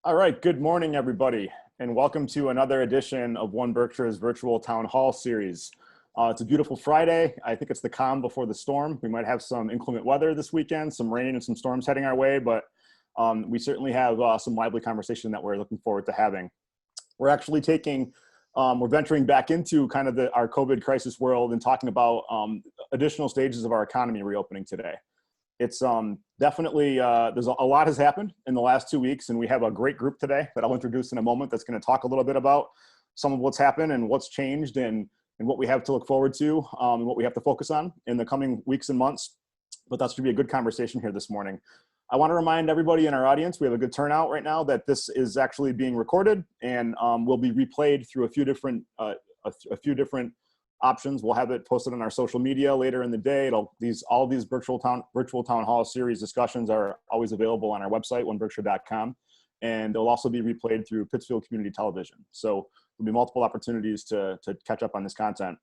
All right, good morning, everybody, and welcome to another edition of 1Berkshire's virtual town hall series. It's a beautiful Friday. I think it's the calm before the storm. We might have some inclement weather this weekend, some rain and some storms heading our way, but we certainly have some lively conversation that we're looking forward to having. We're actually we're venturing back into kind of our COVID crisis world and talking about additional stages of our economy reopening today. It's definitely, there's a lot has happened in the last 2 weeks, and we have a great group today that I'll introduce in a moment that's going to talk a little bit about some of what's happened and what's changed and what we have to look forward to and what we have to focus on in the coming weeks and months. But that's going to be a good conversation here this morning. I want to remind everybody in our audience, we have a good turnout right now, that this is actually being recorded and will be replayed through a few different options. We'll have it posted on our social media later in the day. All these virtual town hall series discussions are always available on our website, 1berkshire.com, and they'll also be replayed through Pittsfield Community Television. So there'll be multiple opportunities to catch up on this content.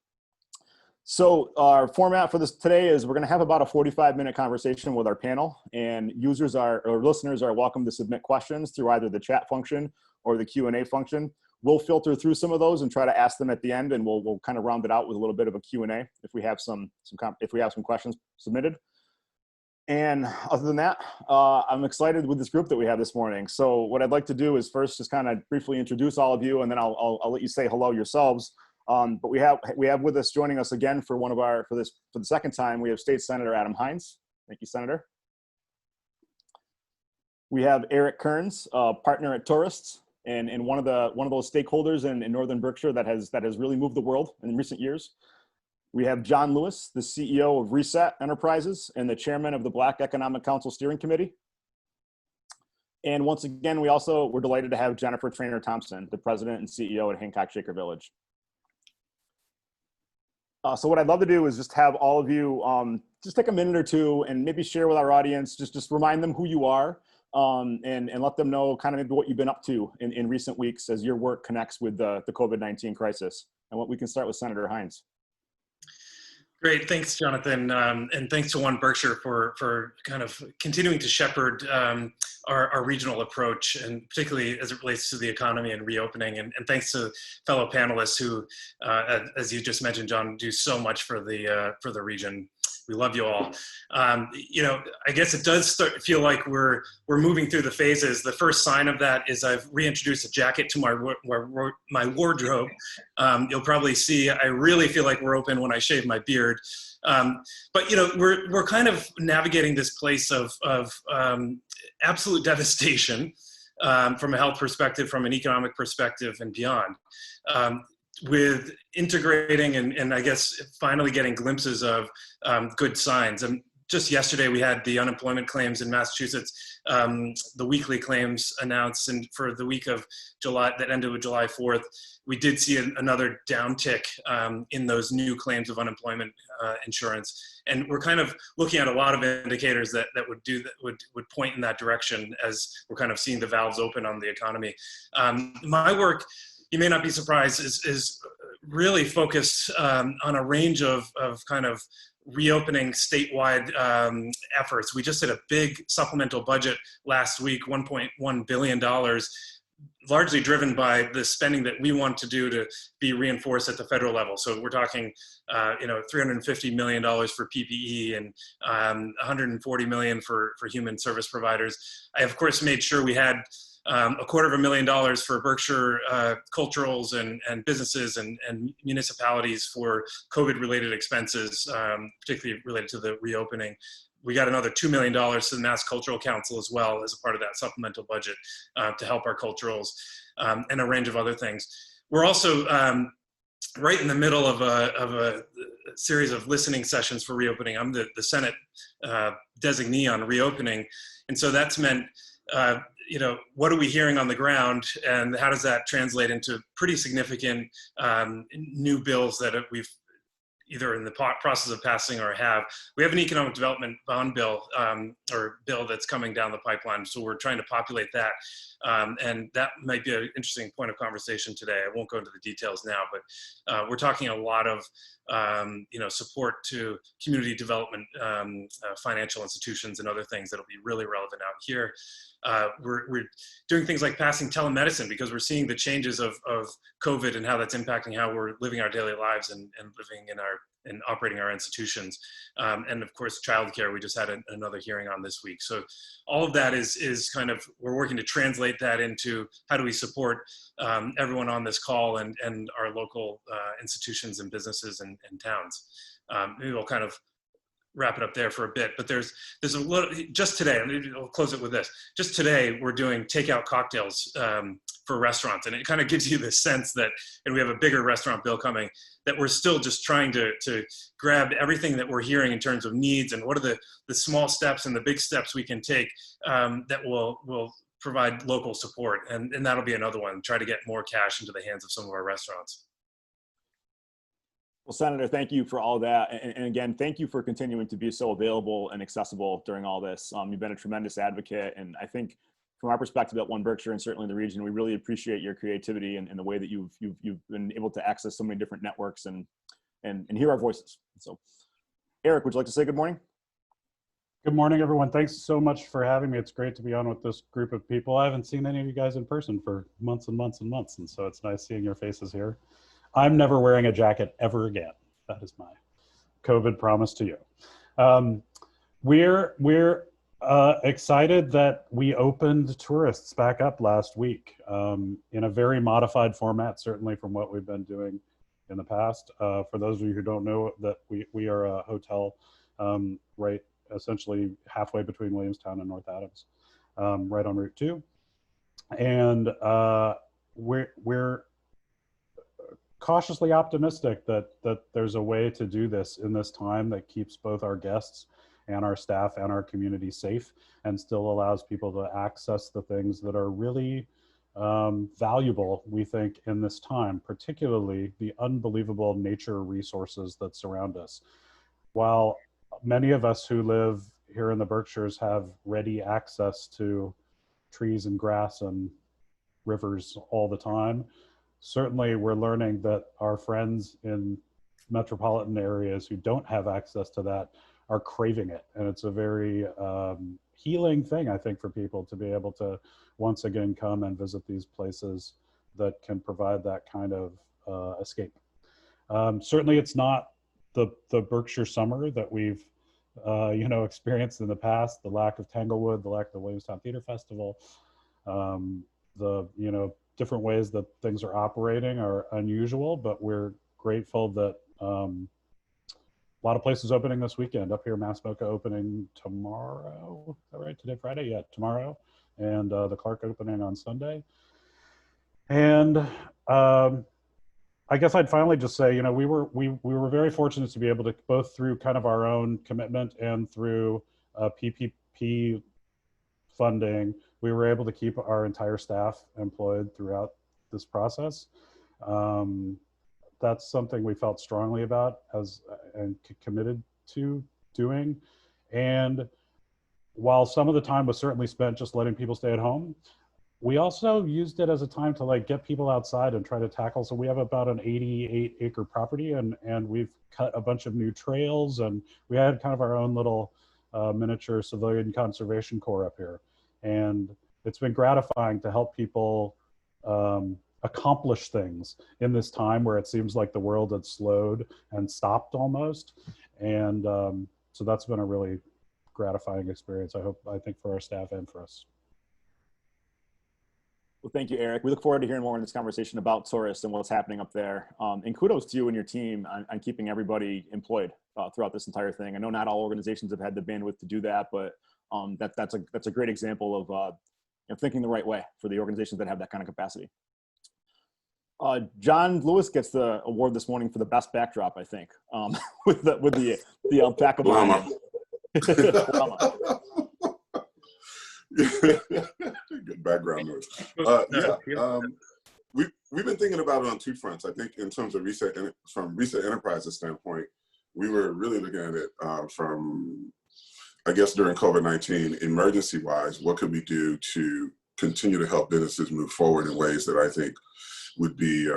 So our format for this today is we're going to have about a 45-minute conversation with our panel, and listeners are welcome to submit questions through either the chat function or the Q&A function. We'll filter through some of those and try to ask them at the end, and we'll kind of round it out with a little bit of a Q&A if we have some questions submitted. And other than that, I'm excited with this group that we have this morning. So what I'd like to do is first just kind of briefly introduce all of you, and then I'll let you say hello yourselves. But we have with us, joining us again for the second time, we have State Senator Adam Hinds. Thank you, Senator. We have Eric Kerns, partner at Tourists, and one of those stakeholders in Northern Berkshire that has really moved the world in recent years. We have John Lewis, the CEO of Reset Enterprises and the chairman of the Black Economic Council Steering Committee. And once again, we're delighted to have Jennifer Trainer Thompson, the president and CEO at Hancock Shaker Village. So what I'd love to do is just have all of you just take a minute or two and maybe share with our audience, just remind them who you are, and let them know kind of maybe what you've been up to in recent weeks as your work connects with the COVID-19 crisis. And we can start with Senator Hinds. Great, thanks, Jonathan, and thanks to 1Berkshire for kind of continuing to shepherd our regional approach, and particularly as it relates to the economy and reopening. And thanks to fellow panelists who, as you just mentioned, John, do so much for the region. We love you all. You know, I guess it does feel like we're moving through the phases. The first sign of that is I've reintroduced a jacket to my wardrobe. You'll probably see I really feel like we're open when I shave my beard. But you know, we're kind of navigating this place of absolute devastation from a health perspective, from an economic perspective, and beyond. With integrating and I guess finally getting glimpses of good signs. And just yesterday we had the unemployment claims in Massachusetts, the weekly claims announced, and for the week of July that ended with July 4th, we did see another downtick in those new claims of unemployment insurance. And we're kind of looking at a lot of indicators that would point in that direction as we're kind of seeing the valves open on the economy. My work, you may not be surprised, is really focused on a range of kind of reopening statewide efforts. We just did a big supplemental budget last week, $1.1 billion, largely driven by the spending that we want to do to be reinforced at the federal level. So we're talking, $350 million for PPE and $140 million for human service providers. I, of course, made sure we had $250,000 for Berkshire culturals and businesses and municipalities for COVID-related expenses, particularly related to the reopening. We got another $2 million to the Mass Cultural Council as well as a part of that supplemental budget to help our culturals and a range of other things. We're also right in the middle of a series of listening sessions for reopening. I'm the Senate designee on reopening, and so that's meant what are we hearing on the ground, and how does that translate into pretty significant new bills that we've either in the process of passing or have. We have an economic development bond bill or bill that's coming down the pipeline, so we're trying to populate that. And that might be an interesting point of conversation today. I won't go into the details now, but we're talking a lot of support to community development, financial institutions and other things that'll be really relevant out here. We're doing things like passing telemedicine because we're seeing the changes of COVID and how that's impacting how we're living our daily lives and living and operating our institutions. And of course, childcare, we just had another hearing on this week. So all of that is kind of, we're working to translate that into how do we support everyone on this call and our local institutions and businesses and towns. Maybe we'll kind of wrap it up there for a bit, but there's a little, just today, I'll close it with this. Just today, we're doing takeout cocktails for restaurants. And it kind of gives you this sense that, and we have a bigger restaurant bill coming, that we're still just trying to grab everything that we're hearing in terms of needs and what are the small steps and the big steps we can take that will provide local support. And that'll be another one, try to get more cash into the hands of some of our restaurants. Well, Senator, thank you for all that. And again, thank you for continuing to be so available and accessible during all this. You've been a tremendous advocate. And I think from our perspective at 1Berkshire and certainly in the region, we really appreciate your creativity and the way that you've been able to access so many different networks and hear our voices. So Eric, would you like to say good morning? Good morning, everyone. Thanks so much for having me. It's great to be on with this group of people. I haven't seen any of you guys in person for months and months and months. And so it's nice seeing your faces here. I'm never wearing a jacket ever again. That is my COVID promise to you. We're excited that we opened tourists back up last week in a very modified format, certainly from what we've been doing in the past. For those of you who don't know, that we are a hotel right essentially halfway between Williamstown and North Adams, right on Route 2. And we're cautiously optimistic that there's a way to do this in this time that keeps both our guests and our staff and our community safe and still allows people to access the things that are really valuable, we think, in this time, particularly the unbelievable nature resources that surround us. While many of us who live here in the Berkshires have ready access to trees and grass and rivers all the time, certainly we're learning that our friends in metropolitan areas who don't have access to that are craving it. And it's a very healing thing, I think, for people to be able to once again come and visit these places that can provide that kind of escape. Certainly it's not the Berkshire summer that we've experienced in the past, the lack of Tanglewood, the lack of the Williamstown Theater Festival, the different ways that things are operating are unusual, but we're grateful that a lot of places opening this weekend. Up here, Massapoka opening tomorrow. Is that right? Today, Friday? Yeah, tomorrow. And the Clark opening on Sunday. And I guess I'd finally just say, we were very fortunate to be able to, both through kind of our own commitment and through PPP funding, we were able to keep our entire staff employed throughout this process. That's something we felt strongly about and committed to doing. And while some of the time was certainly spent just letting people stay at home, we also used it as a time to get people outside and try to tackle. So we have about an 88-acre property and we've cut a bunch of new trails, and we had kind of our own little miniature civilian conservation corps up here. And it's been gratifying to help people accomplish things in this time where it seems like the world had slowed and stopped almost. And so that's been a really gratifying experience, I think, for our staff and for us. Well, thank you, Eric. We look forward to hearing more in this conversation about tourists and what's happening up there. And kudos to you and your team on keeping everybody employed throughout this entire thing. I know not all organizations have had the bandwidth to do that, but that's a great example of thinking the right way for the organizations that have that kind of capacity. John Lewis gets the award this morning for the best backdrop, I think, with the alpaca llama. Good background noise. We've been thinking about it on two fronts. I think in terms of from Reset Enterprises standpoint, we were really looking at it from, I guess, during COVID-19, emergency-wise, what could we do to continue to help businesses move forward in ways that I think would be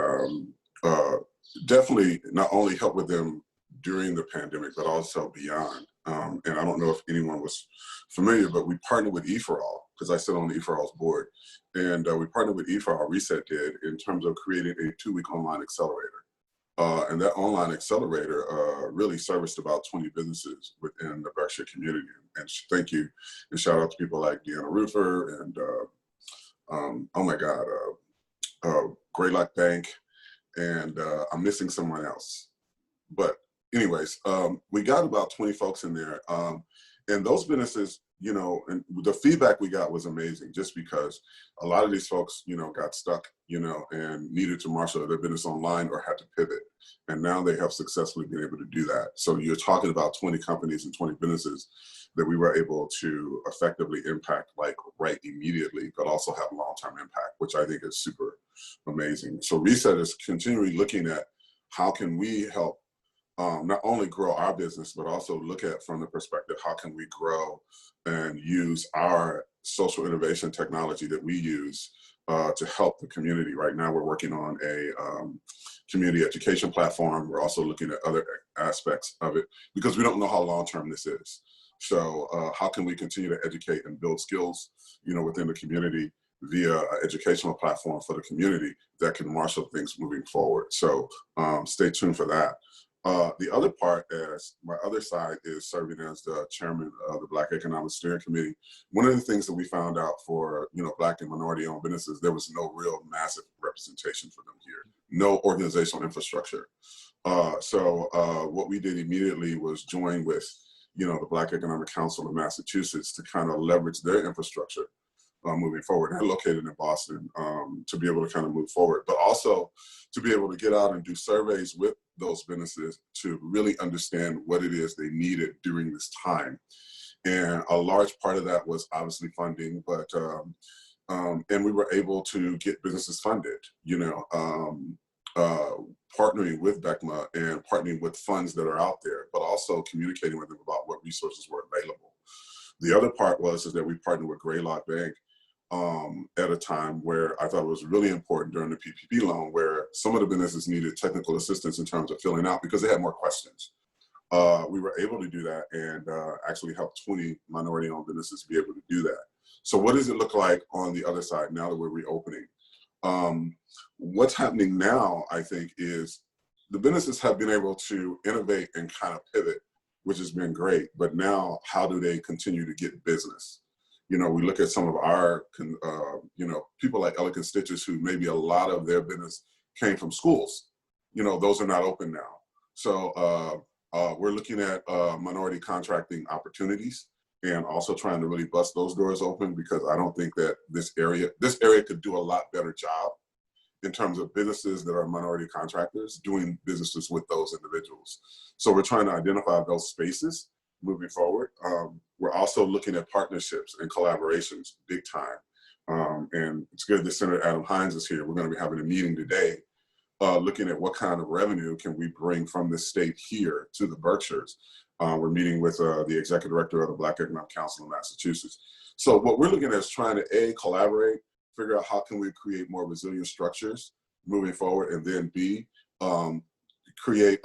definitely not only help with them during the pandemic, but also beyond. And I don't know if anyone was familiar, but we partnered with E4All, because I sit on the E4All's board. And we partnered with E4All, Reset did, in terms of creating a 2-week online accelerator. And that online accelerator really serviced about 20 businesses within the Berkshire community. And thank you, and shout out to people like Deanna Ruther and, oh my God, Greylock Bank, and I'm missing someone else. But anyways, we got about 20 folks in there. And those businesses, you know, and the feedback we got was amazing, just because a lot of these folks, you know, got stuck, you know, and needed to marshal their business online or had to pivot. And now they have successfully been able to do that. So you're talking about 20 companies and 20 businesses that we were able to effectively impact, like right immediately, but also have long-term impact, which I think is super amazing. So Reset is continually looking at how can we help not only grow our business, but also look at from the perspective, how can we grow and use our social innovation technology that we use to help the community. Right now, we're working on a community education platform. We're also looking at other aspects of it, because we don't know how long-term this is. So how can we continue to educate and build skills, you know, within the community via an educational platform for the community that can marshal things moving forward. So stay tuned for that. The other part, as my other side, is serving as the chairman of the Black Economic Steering Committee. One of the things that we found out for, you know, Black and minority-owned businesses, there was no real massive representation for them here, no organizational infrastructure. So what we did immediately was join with, you know, the Black Economic Council of Massachusetts to kind of leverage their infrastructure moving forward. They're located in Boston, to be able to kind of move forward, but also to be able to get out and do surveys with those businesses to really understand what it is they needed during this time. And a large part of that was obviously funding, but and we were able to get businesses funded, you know, partnering with BECMA and partnering with funds that are out there, but also communicating with them about what resources were available. The other part was is that we partnered with Greylock Bank at a time where I thought it was really important during the PPP loan, where some of the businesses needed technical assistance in terms of filling out because they had more questions. We were able to do that and actually help 20 minority-owned businesses be able to do that. So what does it look like on the other side now that we're reopening? What's happening now, I think, is the businesses have been able to innovate and kind of pivot, which has been great. But now, how do they continue to get business? You know, we look at some of our, you know, people like Elegant Stitches, who maybe a lot of their business came from schools. You know, those are not open now. So we're looking at minority contracting opportunities and also trying to really bust those doors open, because I don't think that this area could do a lot better job in terms of businesses that are minority contractors doing businesses with those individuals. So we're trying to identify those spaces moving forward. We're also looking at partnerships and collaborations big time. And it's good that Senator Adam Hinds is here. We're going to be having a meeting today looking at what kind of revenue can we bring from the state here to the Berkshires. We're meeting with the executive director of the Black Economic Council of Massachusetts. So what we're looking at is trying to A, collaborate, figure out how can we create more resilient structures moving forward, and then B, create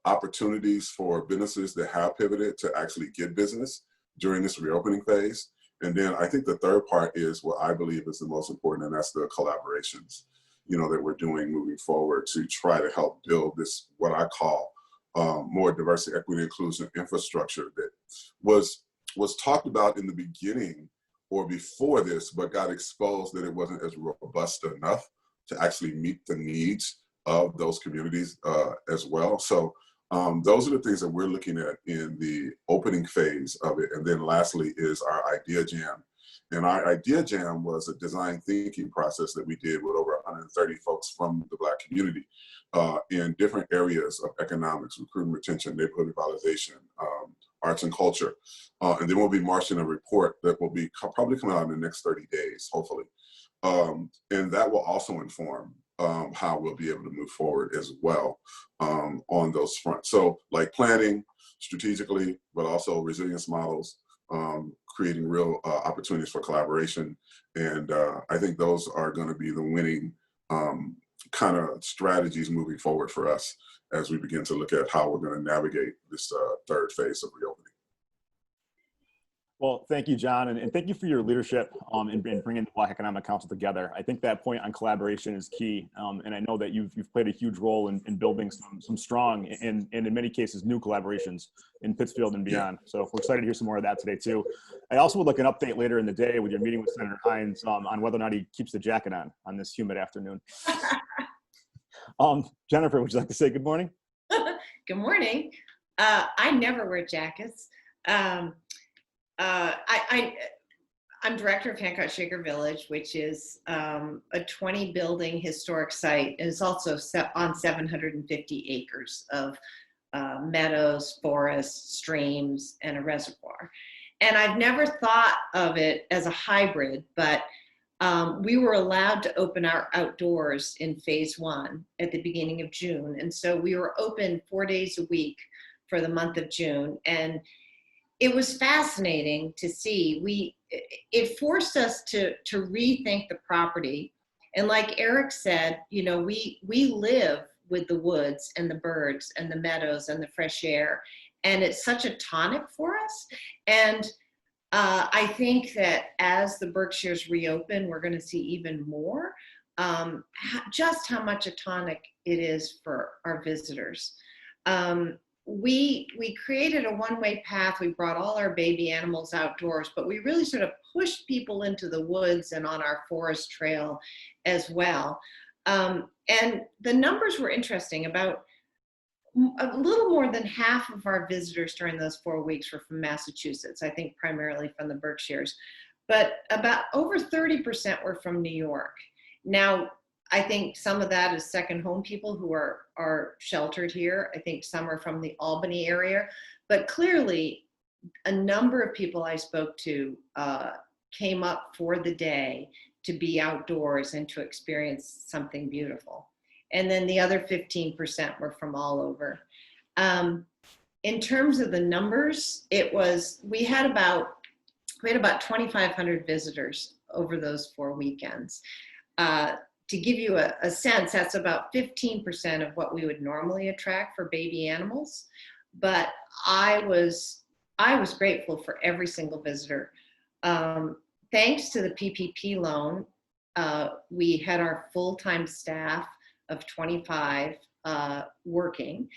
opportunities for businesses that have pivoted to actually get business during this reopening phase. And then I think the third part is what I believe is the most important, and that's the collaborations, you know, that we're doing moving forward to try to help build this, what I call more diversity, equity, inclusion infrastructure that was talked about in the beginning or before this, but got exposed that it wasn't as robust enough to actually meet the needs of those communities as well. So those are the things that we're looking at in the opening phase of it. And then lastly is our Idea Jam. And our Idea Jam was a design thinking process that we did with over 130 folks from the Black community in different areas of economics, recruitment, retention, neighborhood revitalization, arts and culture. And then we'll be marching a report that will be probably coming out in the next 30 days, hopefully. And that will also inform how we'll be able to move forward as well on those fronts. So like planning strategically, but also resilience models, creating real opportunities for collaboration. And I think those are going to be the winning kind of strategies moving forward for us as we begin to look at how we're going to navigate this third phase of reopening. Well, thank you, John, and thank you for your leadership in bringing the Black Economic Council together. I think that point on collaboration is key, and I know that you've played a huge role in building some strong and in many cases new collaborations in Pittsfield and beyond. So we're excited to hear some more of that today too. I also would like an update later in the day with your meeting with Senator Hinds on whether or not he keeps the jacket on this humid afternoon. Jennifer, would you like to say good morning? Good morning. I never wear jackets. I'm director of Hancock Shaker Village, which is a 20-building historic site, and it's also on 750 acres of meadows, forests, streams, and a reservoir. And I've never thought of it as a hybrid, but we were allowed to open our outdoors in phase 1 at the beginning of June. And so we were open 4 days a week for the month of June. And it was fascinating to see. It forced us to rethink the property. And like Eric said, you know, we live with the woods and the birds and the meadows and the fresh air. And it's such a tonic for us. And I think that as the Berkshires reopen, we're going to see even more just how much a tonic it is for our visitors. We created a one-way path. We brought all our baby animals outdoors, but we really sort of pushed people into the woods and on our forest trail as well. And the numbers were interesting. About a little more than half of our visitors during those 4 weeks were from Massachusetts, I think primarily from the Berkshires, but about over 30% were from New York. Now, I think some of that is second home people who are sheltered here. I think some are from the Albany area, but clearly a number of people I spoke to came up for the day to be outdoors and to experience something beautiful. And then the other 15% were from all over. In terms of the numbers, we had about 2,500 visitors over those 4 weekends. To give you a sense, that's about 15% of what we would normally attract for baby animals. But I was grateful for every single visitor. Thanks to the PPP loan, we had our full-time staff of 25 working.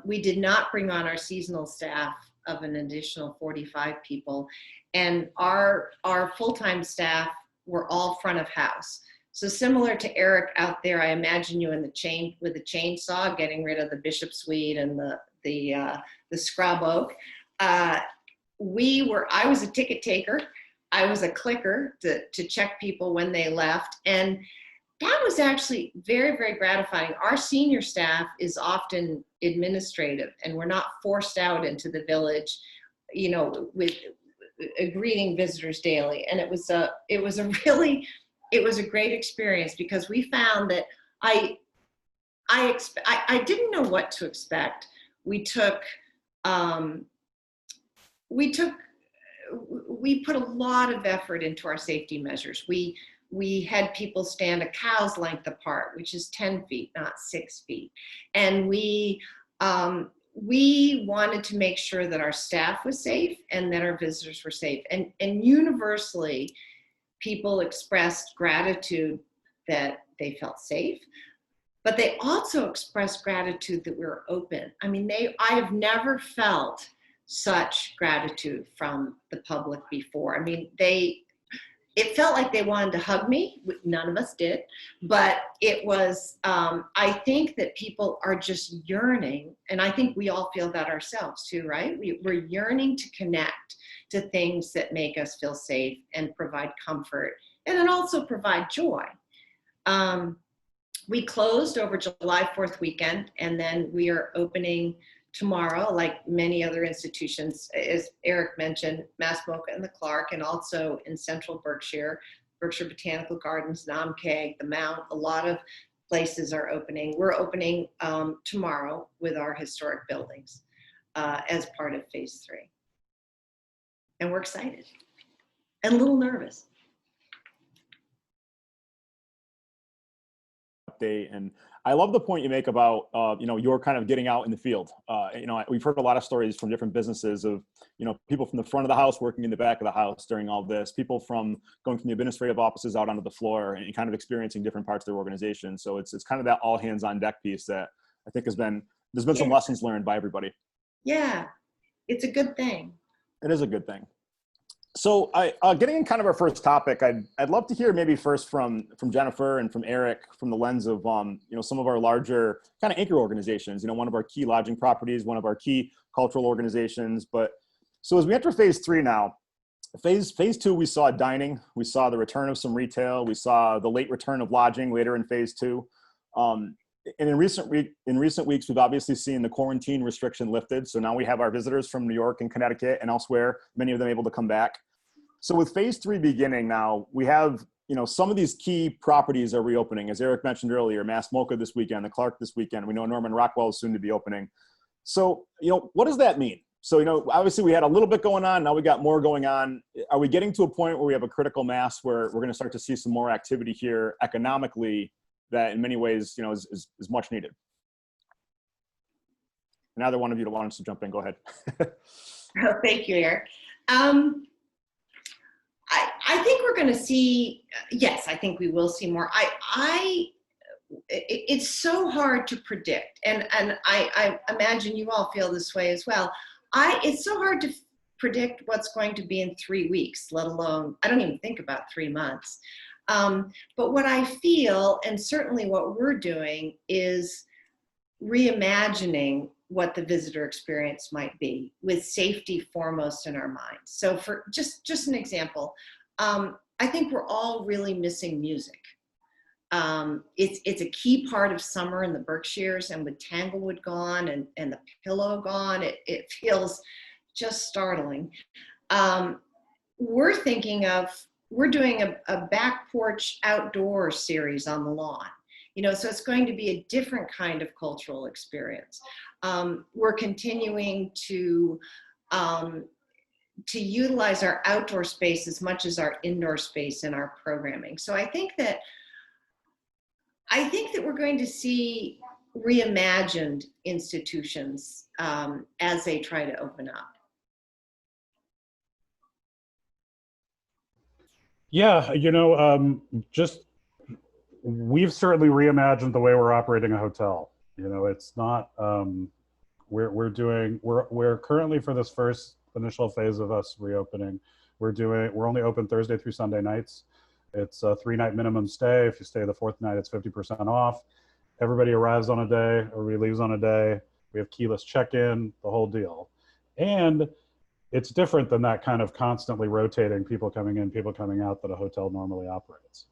We did not bring on our seasonal staff of an additional 45 people. And our full-time staff were all front of house. So similar to Eric out there, I imagine you with a chainsaw getting rid of the bishop's weed and the scrub oak. I was a ticket taker. I was a clicker to check people when they left. And that was actually very, very gratifying. Our senior staff is often administrative, and we're not forced out into the village, you know, with greeting visitors daily. And it was a great experience because we found that I didn't know what to expect. We put a lot of effort into our safety measures. We had people stand a cow's length apart, which is 10 feet, not 6 feet. And we wanted to make sure that our staff was safe and that our visitors were safe. And universally, people expressed gratitude that they felt safe, but they also expressed gratitude that we were open. I mean, I have never felt such gratitude from the public before. I mean, it felt like they wanted to hug me. None of us did, but it was, I think that people are just yearning, and I think we all feel that ourselves too, right? We're yearning to connect to things that make us feel safe and provide comfort, and then also provide joy. We closed over July 4th weekend, and then we are opening tomorrow, like many other institutions, as Eric mentioned, Massamoka and the Clark, and also in Central Berkshire, Berkshire Botanical Gardens, Namkeg, the Mount, a lot of places are opening. We're opening tomorrow with our historic buildings as part of phase 3. And we're excited and a little nervous. update. And I love the point you make about, you're kind of getting out in the field. We've heard a lot of stories from different businesses of, people from the front of the house working in the back of the house during all this, people from going from the administrative offices out onto the floor and kind of experiencing different parts of their organization. So it's kind of that all hands on deck piece that I think there's been some lessons learned by everybody. Yeah, it's a good thing. It is a good thing. So getting in kind of our first topic, I'd love to hear maybe first from Jennifer and from Eric from the lens of, some of our larger kind of anchor organizations, one of our key lodging properties, one of our key cultural organizations. But so as we enter phase 3 now, phase 2, we saw dining, we saw the return of some retail, we saw the late return of lodging later in phase 2. And in recent weeks, we've obviously seen the quarantine restriction lifted. So now we have our visitors from New York and Connecticut and elsewhere, many of them able to come back. So with phase 3 beginning now, we have, some of these key properties are reopening. As Eric mentioned earlier, Mass Mocha this weekend, the Clark this weekend. We know Norman Rockwell is soon to be opening. So, what does that mean? So, obviously we had a little bit going on. Now we got more going on. Are we getting to a point where we have a critical mass where we're going to start to see some more activity here economically that in many ways, is much needed? And either one of you that wants to jump in, go ahead. Oh, thank you, Eric. I think we're going to see, yes, I think we will see more. It's so hard to predict. And I imagine you all feel this way as well. It's so hard to predict what's going to be in 3 weeks, let alone, I don't even think about 3 months. But what I feel, and certainly what we're doing, is reimagining what the visitor experience might be, with safety foremost in our minds. So for just an example, I think we're all really missing music. It's a key part of summer in the Berkshires, and with Tanglewood gone and the Pillow gone, it feels just startling. We're doing a back porch outdoor series on the lawn. So it's going to be a different kind of cultural experience. We're continuing to utilize our outdoor space as much as our indoor space in our programming. So I think that we're going to see reimagined institutions as they try to open up. Yeah, we've certainly reimagined the way we're operating a hotel. It's not, we're currently, for this first initial phase of us reopening, we're only open Thursday through Sunday nights. It's a 3-night minimum stay. If you stay the 4th night, it's 50% off. Everybody arrives on a day, everybody leaves on a day. We have keyless check-in, the whole deal. And it's different than that kind of constantly rotating people coming in, people coming out that a hotel normally operates.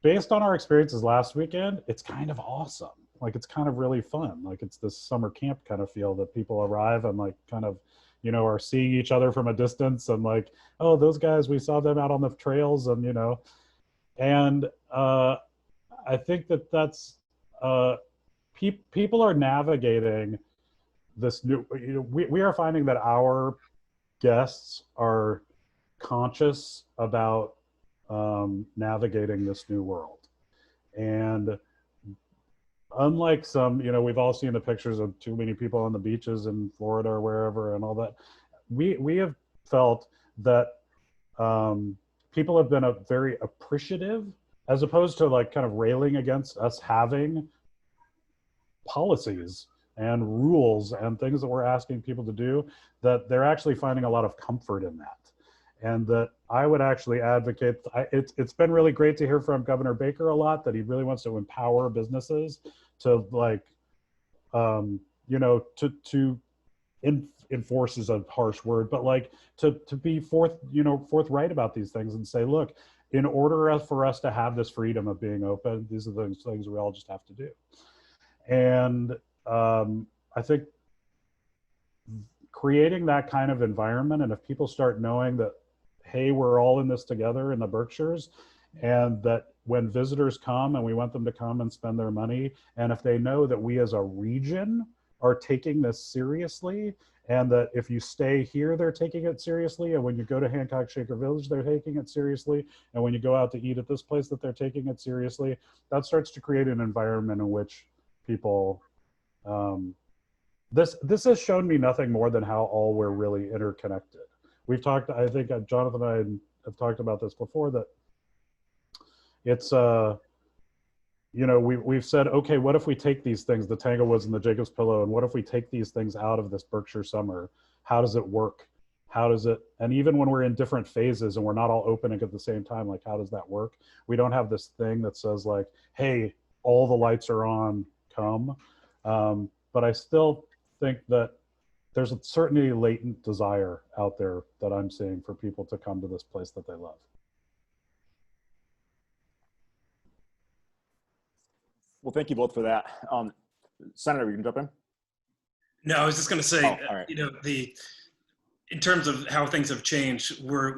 Based on our experiences last weekend, it's kind of awesome. Like, it's kind of really fun. Like, it's this summer camp kind of feel that people arrive and like kind of, are seeing each other from a distance and like, oh, those guys, we saw them out on the trails, and and I think that's people are navigating this new. We are finding that our guests are conscious about navigating this new world, and unlike some, we've all seen the pictures of too many people on the beaches in Florida or wherever and all that. We have felt that people have been very appreciative, as opposed to like kind of railing against us having policies and rules and things that we're asking people to do, that they're actually finding a lot of comfort in that. And that I would actually advocate, it's been really great to hear from Governor Baker a lot, that he really wants to empower businesses to like, to enforce is a harsh word, but like to be forthright about these things and say, look, in order for us to have this freedom of being open, these are the things we all just have to do. And I think creating that kind of environment, and if people start knowing that, hey, we're all in this together in the Berkshires, and that when visitors come and we want them to come and spend their money, and if they know that we as a region are taking this seriously, and that if you stay here, they're taking it seriously, and when you go to Hancock Shaker Village, they're taking it seriously, and when you go out to eat at this place, that they're taking it seriously, that starts to create an environment in which people, this has shown me nothing more than how all we're really interconnected. We've talked, I think Jonathan and I have talked about this before, that it's, you know, we've said, okay, what if we take these things, the Tanglewoods and the Jacob's Pillow, and what if we take these things out of this Berkshire summer? How does it work? How does it, and even when we're in different phases and we're not all opening at the same time, like, how does that work? We don't have this thing that says like, hey, all the lights are on, come. But I still think that there's a certainly latent desire out there that I'm seeing for people to come to this place that they love. Well, thank you both for that. Senator, you can jump in? No, I was just going to say, all right. you know, in terms of how things have changed, we're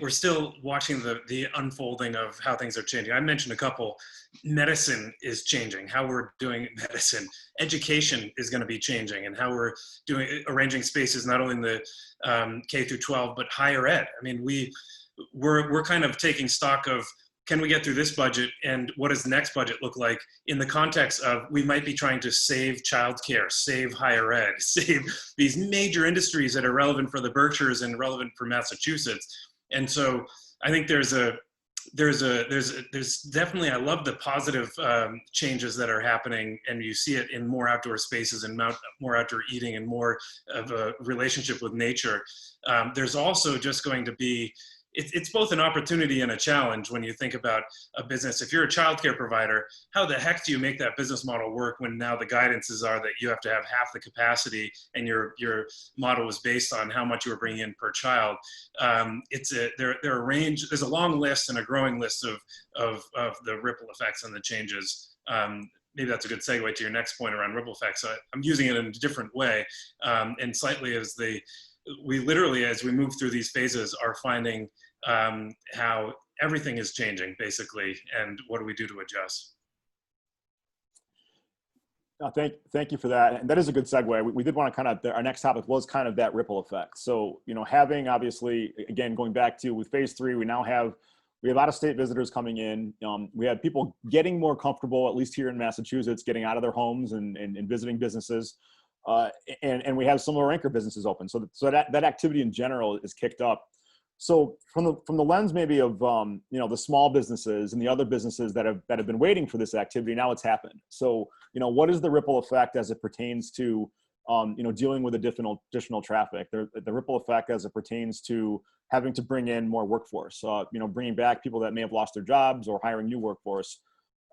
still watching the unfolding of how things are changing. I mentioned a couple. Medicine is changing, how we're doing medicine. Education is going to be changing, and how we're arranging spaces, not only in the K through 12, but higher ed. I mean, we're kind of taking stock of, can we get through this budget, and what does the next budget look like in the context of, we might be trying to save childcare, save higher ed, save these major industries that are relevant for the Berkshires and relevant for Massachusetts. And so I think there's definitely, I love the positive changes that are happening, and you see it in more outdoor spaces and more outdoor eating and more of a relationship with nature. There's also just going to be, it's both an opportunity and a challenge when you think about a business. If you're a childcare provider, how the heck do you make that business model work when now the guidances are that you have to have half the capacity, and your model is based on how much you are bringing in per child? There are a range, there's a long list and a growing list of the ripple effects and the changes. Maybe that's a good segue to your next point around ripple effects. I'm using it in a different way, and slightly as we literally, as we move through these phases, are finding how everything is changing, basically, and what do we do to adjust? Thank you for that. And that is a good segue. We did want to kind of, our next topic was kind of that ripple effect. So, you know, having, obviously, again, going back to with phase 3, we have out-of-state visitors coming in. We have people getting more comfortable, at least here in Massachusetts, getting out of their homes and visiting businesses. And we have some of our anchor businesses open. So that activity in general is kicked up. So from the lens maybe of you know, the small businesses and the other businesses that have been waiting for this activity, now it's happened. So, you know, what is the ripple effect as it pertains to you know, dealing with additional traffic? The ripple effect as it pertains to having to bring in more workforce, you know, bringing back people that may have lost their jobs or hiring new workforce.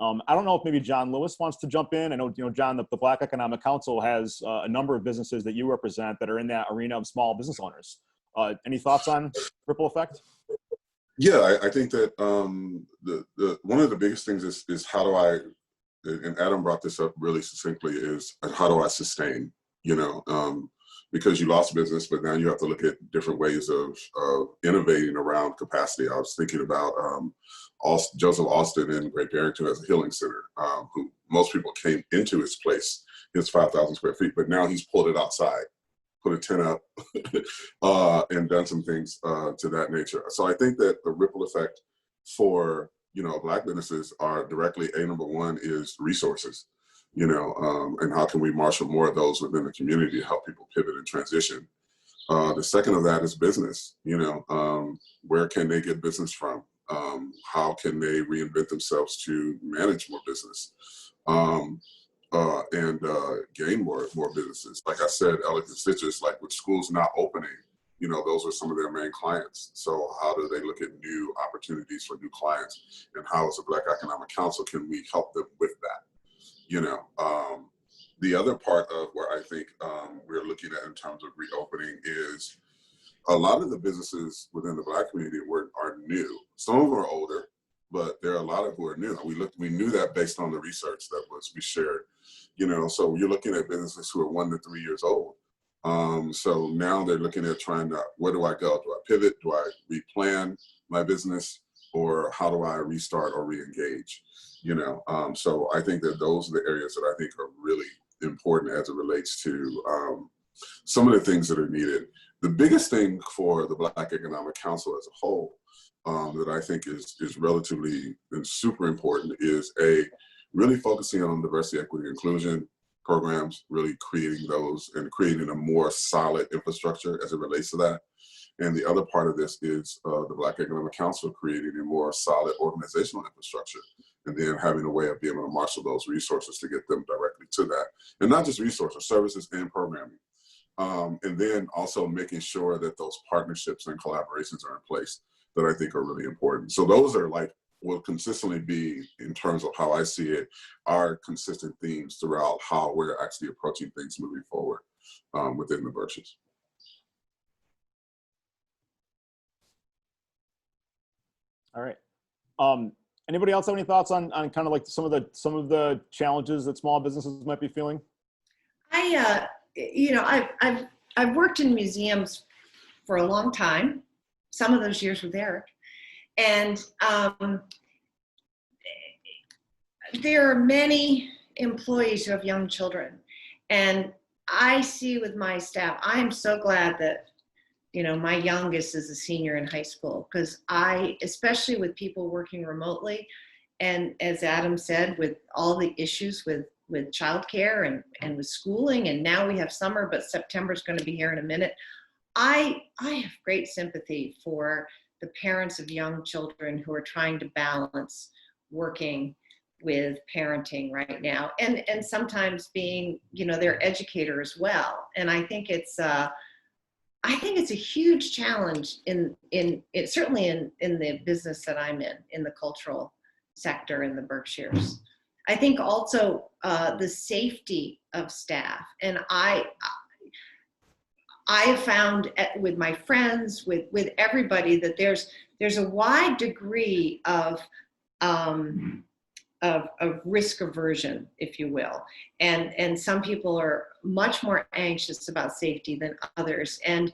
I don't know if maybe John Lewis wants to jump in. I know, you know, John, the Black Economic Council has a number of businesses that you represent that are in that arena of small business owners. Any thoughts on ripple effect? Yeah, I think that one of the biggest things is how do I, and Adam brought this up really succinctly, is how do I sustain, you know, because you lost business, but now you have to look at different ways of innovating around capacity. I was thinking about Joseph Austin in Great Barrington has a healing center, who most people came into his place. It's 5,000 square feet, but now he's pulled it outside, put a tent up, and done some things to that nature. So I think that the ripple effect for, you know, Black businesses are directly, number one is resources, you know, and how can we marshal more of those within the community to help people pivot and transition. The second of that is business, you know, where can they get business from? How can they reinvent themselves to manage more business and gain more businesses? Like I said, Elegant Stitches, like with schools not opening, you know, those are some of their main clients. So how do they look at new opportunities for new clients? And how, as a Black Economic Council, can we help them with that? You know, the other part of where I think we're looking at in terms of reopening is a lot of the businesses within the Black community are new. Some of them are older, but there are a lot of who are new. We knew that based on the research that we shared. You know, so you're looking at businesses who are 1 to 3 years old. So now they're looking at trying to, where do I go? Do I pivot? Do I replan my business? Or how do I restart or re-engage? You know, so I think that those are the areas that I think are really important as it relates to some of the things that are needed. The biggest thing for the Black Economic Council as a whole that I think is relatively and super important is really focusing on diversity, equity, inclusion programs, really creating those and creating a more solid infrastructure as it relates to that. And the other part of this is the Black Economic Council creating a more solid organizational infrastructure, and then having a way of being able to marshal those resources to get them directly to that. And not just resources, services and programming. And then also making sure that those partnerships and collaborations are in place that I think are really important. So those are like, will consistently be, in terms of how I see it, are consistent themes throughout how we're actually approaching things moving forward within the Berkshires. All right. Anybody else have any thoughts on kind of like some of the challenges that small businesses might be feeling? You know, I've worked in museums for a long time. Some of those years with Eric, and there are many employees who have young children, and I see with my staff, I am so glad that, you know, my youngest is a senior in high school, because especially with people working remotely, and as Adam said, with all the issues with childcare and with schooling, and now we have summer, but September's going to be here in a minute. I have great sympathy for the parents of young children who are trying to balance working with parenting right now, and sometimes being, you know, their educator as well. And I think it's a huge challenge certainly in the business that I'm in the cultural sector in the Berkshires. I think also the safety of staff, and I have found with my friends, with everybody, that there's a wide degree of risk aversion, if you will, and some people are much more anxious about safety than others. And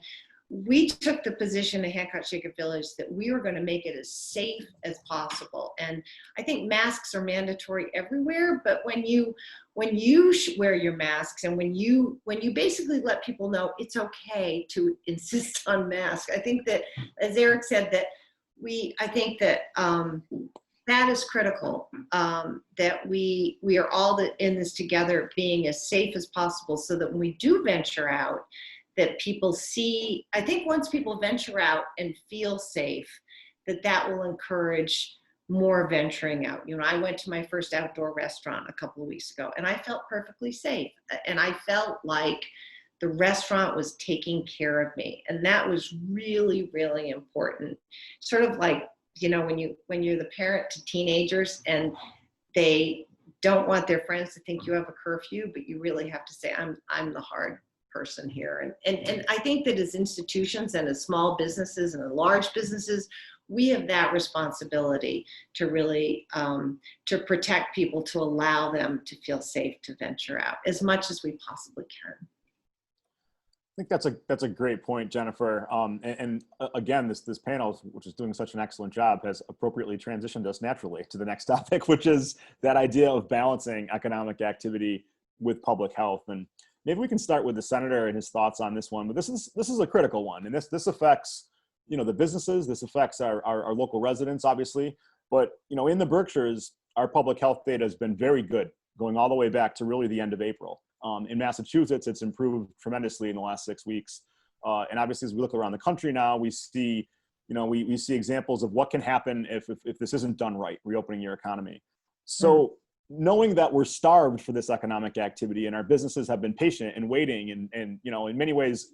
we took the position at Hancock Shaker Village that we were going to make it as safe as possible. And I think masks are mandatory everywhere, but when you wear your masks, and when you basically let people know it's okay to insist on masks, I think that, as Eric said, that I think that that is critical, that we are all in this together, being as safe as possible, so that when we do venture out, that people see, I think once people venture out and feel safe, that will encourage more venturing out. You know, I went to my first outdoor restaurant a couple of weeks ago, and I felt perfectly safe. And I felt like the restaurant was taking care of me. And that was really, really important. Sort of like, you know, when you're the parent to teenagers and they don't want their friends to think you have a curfew, but you really have to say, I'm the hard person here. And I think that as institutions and as small businesses and as large businesses, we have that responsibility to really to protect people, to allow them to feel safe to venture out as much as we possibly can. I think that's a great point, Jennifer. And again, this panel, which is doing such an excellent job, has appropriately transitioned us naturally to the next topic, which is that idea of balancing economic activity with public health. And maybe we can start with the senator and his thoughts on this one. But this is a critical one, and this affects, you know, the businesses. This affects our local residents, obviously. But, you know, in the Berkshires, our public health data has been very good, going all the way back to really the end of April. In Massachusetts, it's improved tremendously in the last 6 weeks. And obviously, as we look around the country now, we see, you know, we see examples of what can happen if this isn't done right, reopening your economy. So knowing that we're starved for this economic activity, and our businesses have been patient and waiting, and you know, in many ways,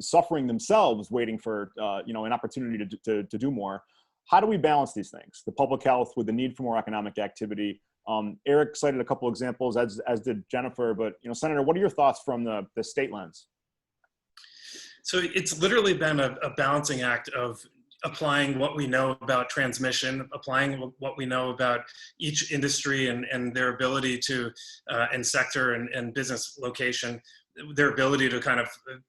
suffering themselves, waiting for you know, an opportunity to do more. How do we balance these things? The public health with the need for more economic activity. Eric cited a couple examples, as did Jennifer, but, you know, Senator, what are your thoughts from the state lens? So it's literally been a balancing act of applying what we know about transmission, applying what we know about each industry and their ability to, and sector and business location, their ability to kind of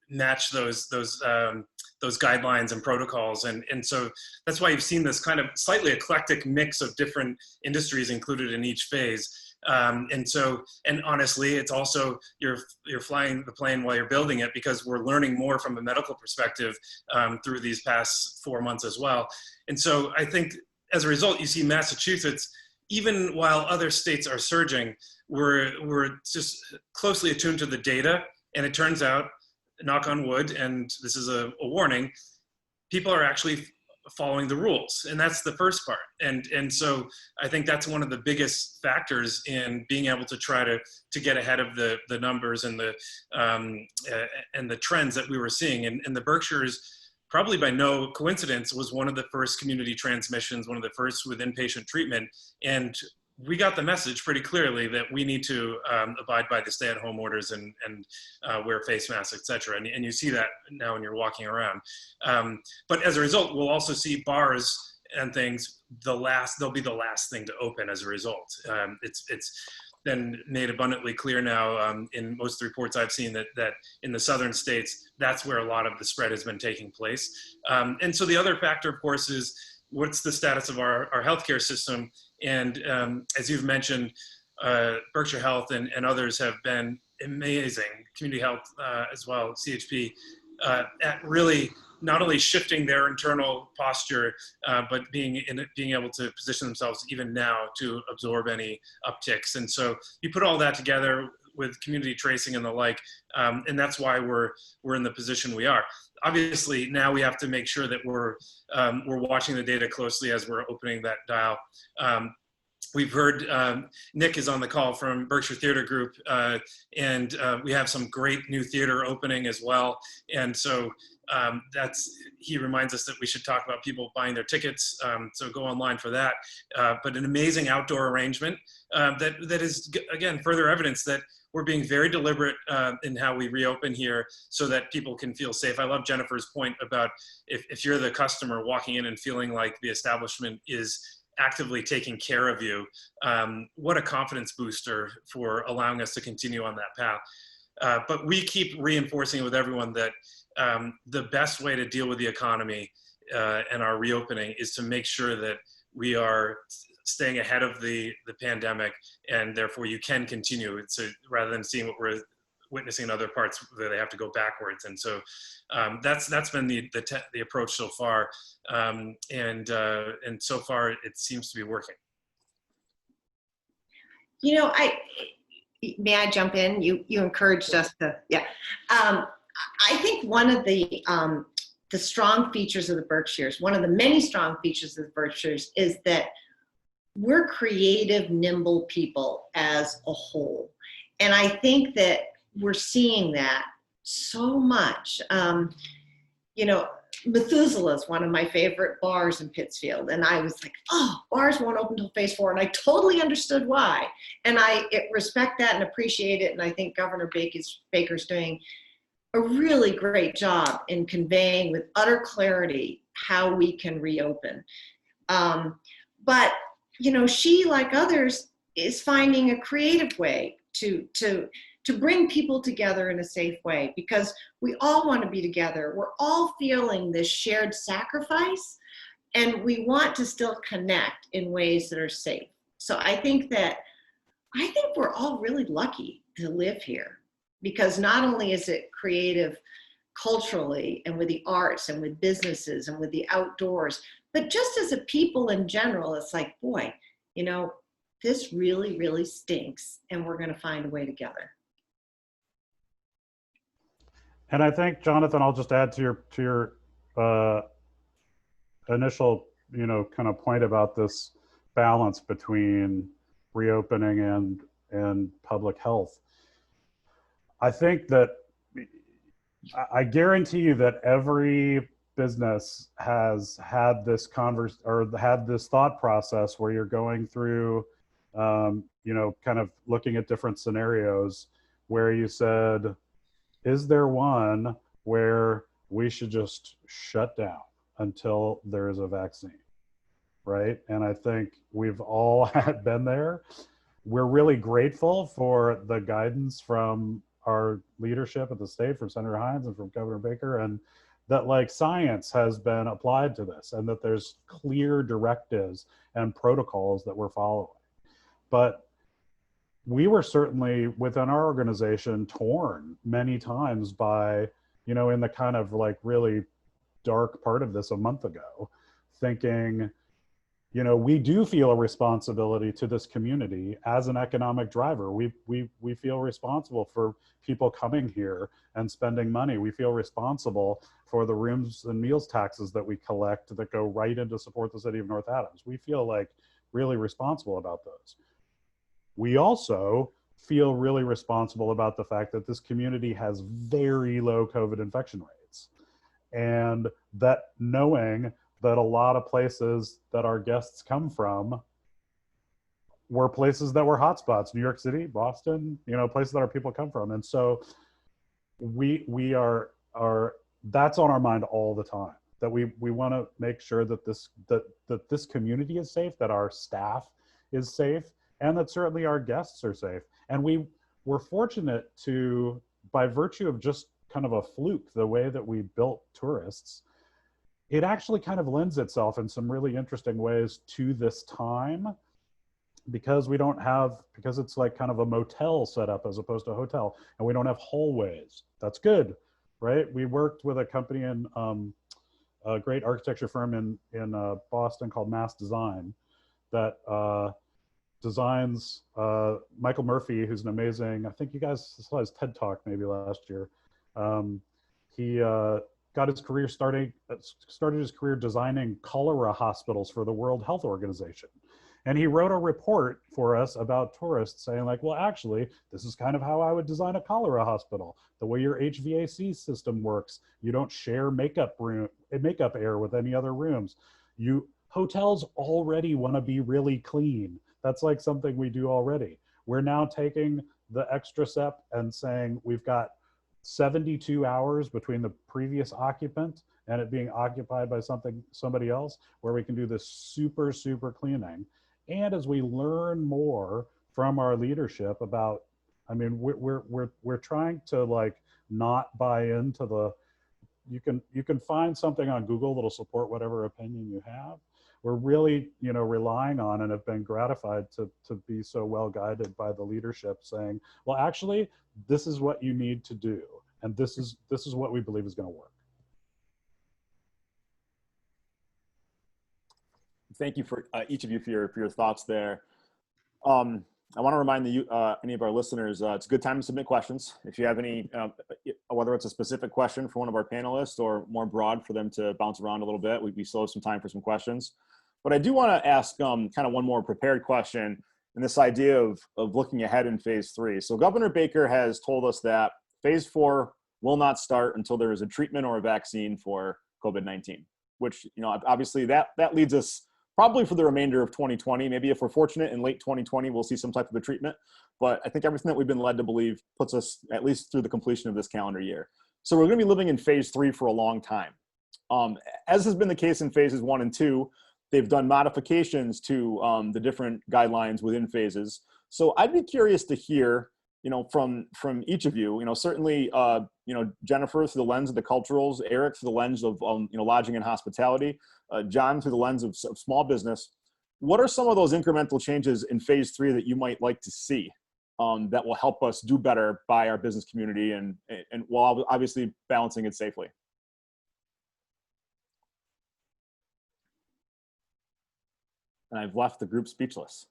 match those guidelines and protocols. And so that's why you've seen this kind of slightly eclectic mix of different industries included in each phase. And honestly, it's also, you're flying the plane while you're building it, because we're learning more from a medical perspective through these past 4 months as well. And so I think as a result, you see Massachusetts, even while other states are surging, we're just closely attuned to the data. And it turns out, knock on wood, and this is a warning, people are actually following the rules, and that's the first part. And so I think that's one of the biggest factors in being able to try to get ahead of the numbers and the trends that we were seeing. And the Berkshires, probably by no coincidence, was one of the first community transmissions, one of the first with inpatient treatment. And we got the message pretty clearly that we need to abide by the stay-at-home orders and wear face masks, et cetera. And you see that now when you're walking around. But as a result, we'll also see bars and things, they'll be the last thing to open as a result. It's been made abundantly clear now in most of the reports I've seen that in the southern states, that's where a lot of the spread has been taking place. And so the other factor, of course, is what's the status of our healthcare system? And as you've mentioned, Berkshire Health and others have been amazing, Community Health as well, CHP, at really not only shifting their internal posture, but being able to position themselves even now to absorb any upticks. And so you put all that together with community tracing and the like, and that's why we're in the position we are. Obviously, now we have to make sure that we're watching the data closely as we're opening that dial. We've heard Nick is on the call from Berkshire Theater Group, and we have some great new theater opening as well. And so he reminds us that we should talk about people buying their tickets. So go online for that. But an amazing outdoor arrangement that is, again, further evidence that we're being very deliberate in how we reopen here so that people can feel safe. I love Jennifer's point about if you're the customer walking in and feeling like the establishment is actively taking care of you, what a confidence booster for allowing us to continue on that path. But we keep reinforcing with everyone that the best way to deal with the economy and our reopening is to make sure that we are staying ahead of the pandemic, and therefore you can continue. So rather than seeing what we're witnessing in other parts where they have to go backwards. And so that's been the approach so far. And so far it seems to be working. You know, may I jump in? You encouraged us to, yeah. I think one of the strong features of the Berkshires, one of the many strong features of the Berkshires, is that we're creative, nimble people as a whole. And I think that we're seeing that so much. You know, Methuselah is one of my favorite bars in Pittsfield. And I was like, oh, bars won't open until phase 4. And I totally understood why. And I respect that and appreciate it. And I think Governor Baker's doing a really great job in conveying with utter clarity how we can reopen. But, you know, she, like others, is finding a creative way to bring people together in a safe way, because we all want to be together. We're all feeling this shared sacrifice, and we want to still connect in ways that are safe. So I think we're all really lucky to live here, because not only is it creative culturally and with the arts and with businesses and with the outdoors, but just as a people in general, it's like, boy, you know, this really, really stinks, and we're going to find a way together. And I think, Jonathan, I'll just add to your initial, you know, kind of point about this balance between reopening and public health. I think that I guarantee you that every business has had this had this thought process where you're going through, you know, kind of looking at different scenarios where you said, is there one where we should just shut down until there is a vaccine, right? And I think we've all been there. We're really grateful for the guidance from our leadership at the state, from Senator Hinds and from Governor Baker, and that like science has been applied to this, and that there's clear directives and protocols that we're following. But we were certainly within our organization torn many times by, you know, in the kind of like really dark part of this a month ago, thinking, you know, we do feel a responsibility to this community as an economic driver. We feel responsible for people coming here and spending money. We feel responsible for the rooms and meals taxes that we collect that go right in to support the city of North Adams. We feel like really responsible about those. We also feel really responsible about the fact that this community has very low COVID infection rates. And that knowing that a lot of places that our guests come from were places that were hotspots, New York City, Boston, you know, places that our people come from. And so we are that's on our mind all the time, that we want to make sure that this community is safe, that our staff is safe, and that certainly our guests are safe. And we were fortunate to, by virtue of just kind of a fluke, the way that we built tourists, it actually kind of lends itself in some really interesting ways to this time, because because it's like kind of a motel setup as opposed to a hotel, and we don't have hallways. That's good, right? We worked with a company in a great architecture firm in Boston called Mass Design that designs Michael Murphy, who's an amazing, I think you guys saw his TED Talk maybe last year. He got his career started his career designing cholera hospitals for the World Health Organization. And he wrote a report for us about tourists saying like, well, actually, this is kind of how I would design a cholera hospital. The way your HVAC system works, you don't share makeup air with any other rooms. Hotels already want to be really clean. That's like something we do already. We're now taking the extra step and saying we've got 72 hours between the previous occupant and it being occupied by somebody else, where we can do this super, super cleaning. And as we learn more from our leadership about, I mean, we're trying to like not buy into the, you can find something on Google that'll support whatever opinion you have. We're really, you know, relying on and have been gratified to be so well guided by the leadership saying, well, actually, this is what you need to do. And this is what we believe is going to work. Thank you for each of you for your thoughts there. I want to remind any of our listeners, it's a good time to submit questions. If you have any, whether it's a specific question for one of our panelists or more broad for them to bounce around a little bit, we still have some time for some questions. But I do want to ask kind of one more prepared question, and this idea of looking ahead in phase 3. So Governor Baker has told us that phase 4 will not start until there is a treatment or a vaccine for COVID-19, which, you know, obviously that leads us probably for the remainder of 2020. Maybe if we're fortunate in late 2020, we'll see some type of a treatment. But I think everything that we've been led to believe puts us at least through the completion of this calendar year. So we're going to be living in phase 3 for a long time. As has been the case in phases 1 and 2, they've done modifications to the different guidelines within phases. So I'd be curious to hear, you know, from each of you, you know, certainly, you know, Jennifer through the lens of the culturals, Eric through the lens of, you know, lodging and hospitality, John through the lens of small business. What are some of those incremental changes in phase 3 that you might like to see that will help us do better by our business community and while obviously balancing it safely? And I've left the group speechless.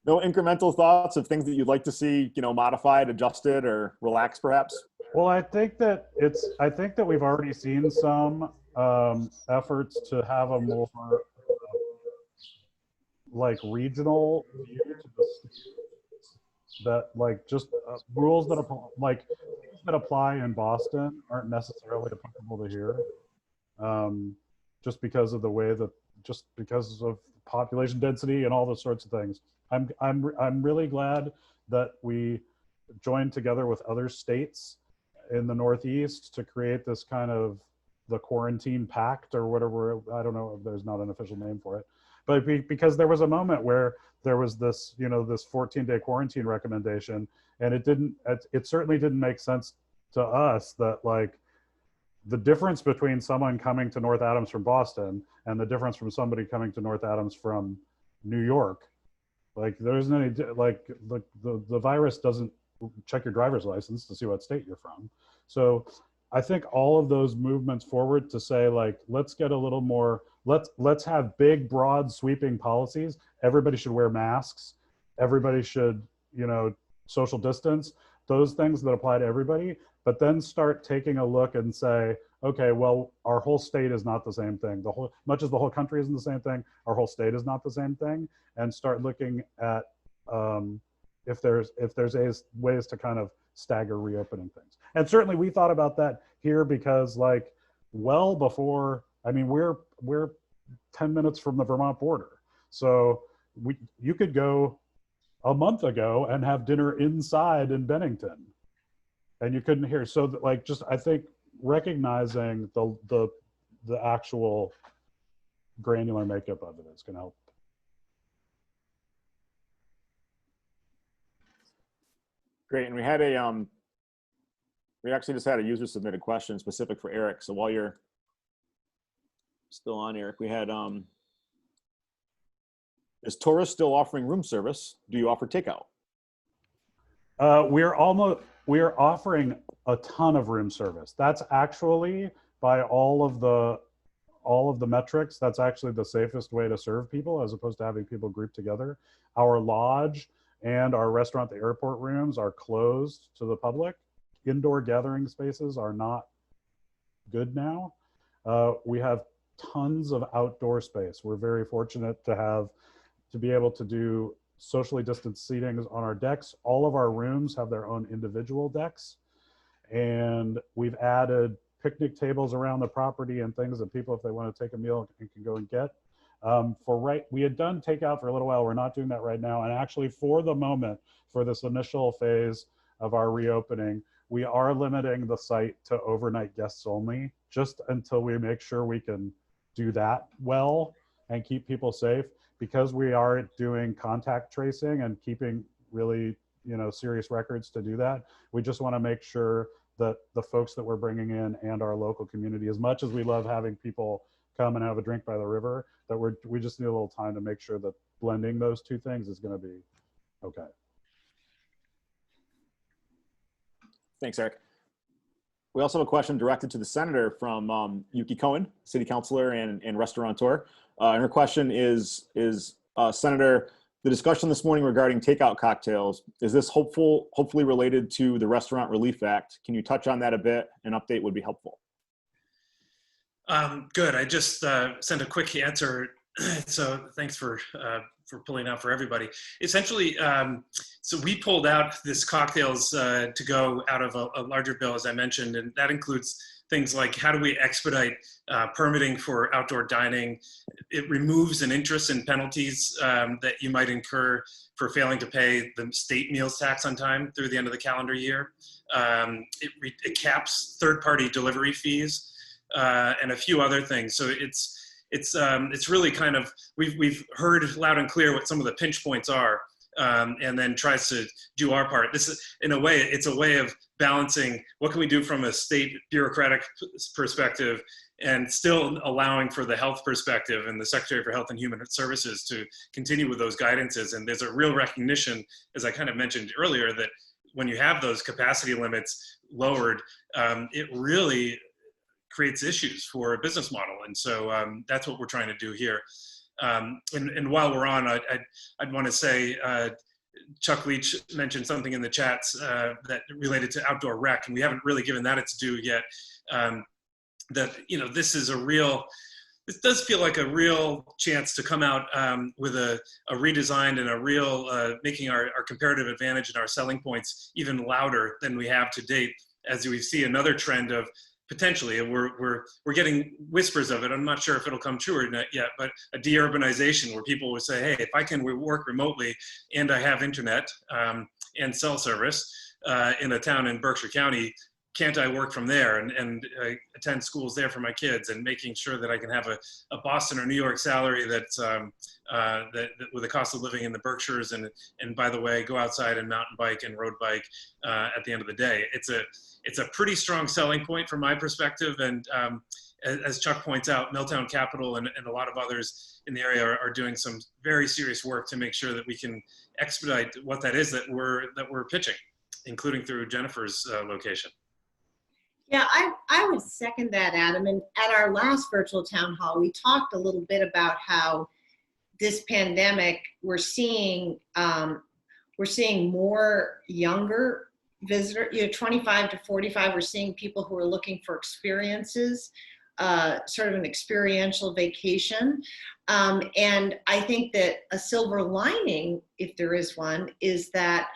No incremental thoughts of things that you'd like to see, you know, modified, adjusted, or relaxed, perhaps? Well, I think that we've already seen some efforts to have a more like regional view to the that like just rules that apply, like things that apply in Boston aren't necessarily applicable to here, just because of the way that, just because of population density and all those sorts of things. I'm really glad that we joined together with other states in the Northeast to create this kind of the quarantine pact or whatever. I don't know if there's not an official name for it, but because there was a moment where there was this, you know, this 14-day quarantine recommendation, and it certainly didn't make sense to us that like the difference between someone coming to North Adams from Boston and the difference from somebody coming to North Adams from New York. Like there isn't any, like the virus doesn't check your driver's license to see what state you're from. So I think all of those movements forward to say like, let's get a little more, let's have big, broad, sweeping policies. Everybody should wear masks. Everybody should, you know, social distance, those things that apply to everybody, but then start taking a look and say, okay, well, our whole state is not the same thing. Much as the whole country isn't the same thing, our whole state is not the same thing, and start looking at if there's ways to kind of stagger reopening things. And certainly we thought about that here because like well before, I mean, we're 10 minutes from the Vermont border. So you could go a month ago and have dinner inside in Bennington and you couldn't hear. So like, just, I think recognizing the actual granular makeup of it is going to help. Great, and we had we actually just had a user submitted question specific for Eric. So while you're still on, Eric, we had, is Taurus still offering room service? Do you offer takeout? We're offering a ton of room service. That's actually, by all of the metrics, that's actually the safest way to serve people as opposed to having people grouped together. Our lodge and our restaurant, the airport rooms are closed to the public. Indoor gathering spaces are not good now. We have tons of outdoor space. We're very fortunate to be able to do socially distanced seating on our decks. All of our rooms have their own individual decks. And we've added picnic tables around the property and things that people, if they want to take a meal, can go and get. We had done takeout for a little while. We're not doing that right now. And actually for the moment, for this initial phase of our reopening, we are limiting the site to overnight guests only, just until we make sure we can do that well and keep people safe. Because we are doing contact tracing and keeping really, you know, serious records to do that, we just want to make sure that the folks that we're bringing in and our local community, as much as we love having people come and have a drink by the river, that we just need a little time to make sure that blending those two things is going to be okay. Thanks, Eric. We also have a question directed to the senator from Yuki Cohen, city councilor and restaurateur. And her question is Senator, the discussion this morning regarding takeout cocktails, is this hopefully related to the Restaurant Relief Act? Can you touch on that a bit? An update would be helpful. Good. I just sent a quick answer. So thanks for pulling out for everybody. Essentially, so we pulled out this cocktails to go out of a larger bill, as I mentioned, and that includes things like how do we expedite permitting for outdoor dining. It removes an interest in penalties that you might incur for failing to pay the state meals tax on time through the end of the calendar year. It caps third-party delivery fees and a few other things. So it's really kind of, we've heard loud and clear what some of the pinch points are, and then tries to do our part. This is, in a way, it's a way of balancing what can we do from a state bureaucratic perspective and still allowing for the health perspective and the Secretary for Health and Human Services to continue with those guidances. And there's a real recognition, as I kind of mentioned earlier, that when you have those capacity limits lowered, it really creates issues for a business model. And so that's what we're trying to do here. And while we're on, I'd want to say, Chuck Leach mentioned something in the chats that related to outdoor rec, and we haven't really given that its due yet. That, you know, this does feel like a real chance to come out with a redesigned and a real making our comparative advantage and our selling points even louder than we have to date, as we see another trend of potentially, and we're getting whispers of it. I'm not sure if it'll come true or not yet, but a de-urbanization where people would say, hey, if I can work remotely and I have internet and cell service in a town in Berkshire County, can't I work from there and attend schools there for my kids, and making sure that I can have a Boston or New York salary that's that with the cost of living in the Berkshires, and by the way, go outside and mountain bike and road bike at the end of the day. It's a pretty strong selling point from my perspective, and as Chuck points out, Milltown Capital and a lot of others in the area are doing some very serious work to make sure that we can expedite what that is that we're pitching, including through Jennifer's location. Yeah, I would second that, Adam. And at our last virtual town hall, we talked a little bit about how this pandemic, we're seeing more younger visitors, 25 to 45. We're seeing people who are looking for experiences, sort of an experiential vacation. And I think that a silver lining, if there is one, is that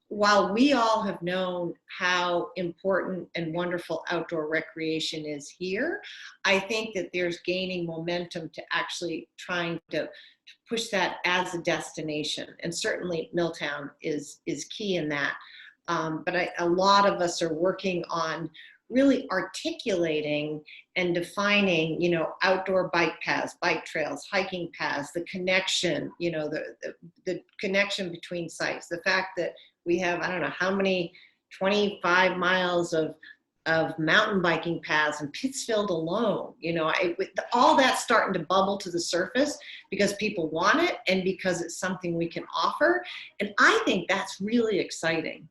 while we all have known how important and wonderful outdoor recreation is here, I think that there's gaining momentum to actually trying to push that as a destination. And certainly Milltown is key in that. But a lot of us are working on really articulating and defining, outdoor bike paths, bike trails, hiking paths, the connection, the connection between sites, the fact that we have, I don't know how many, 25 miles of mountain biking paths in Pittsfield alone. All that's starting to bubble to the surface because people want it and because it's something we can offer. And I think that's really exciting.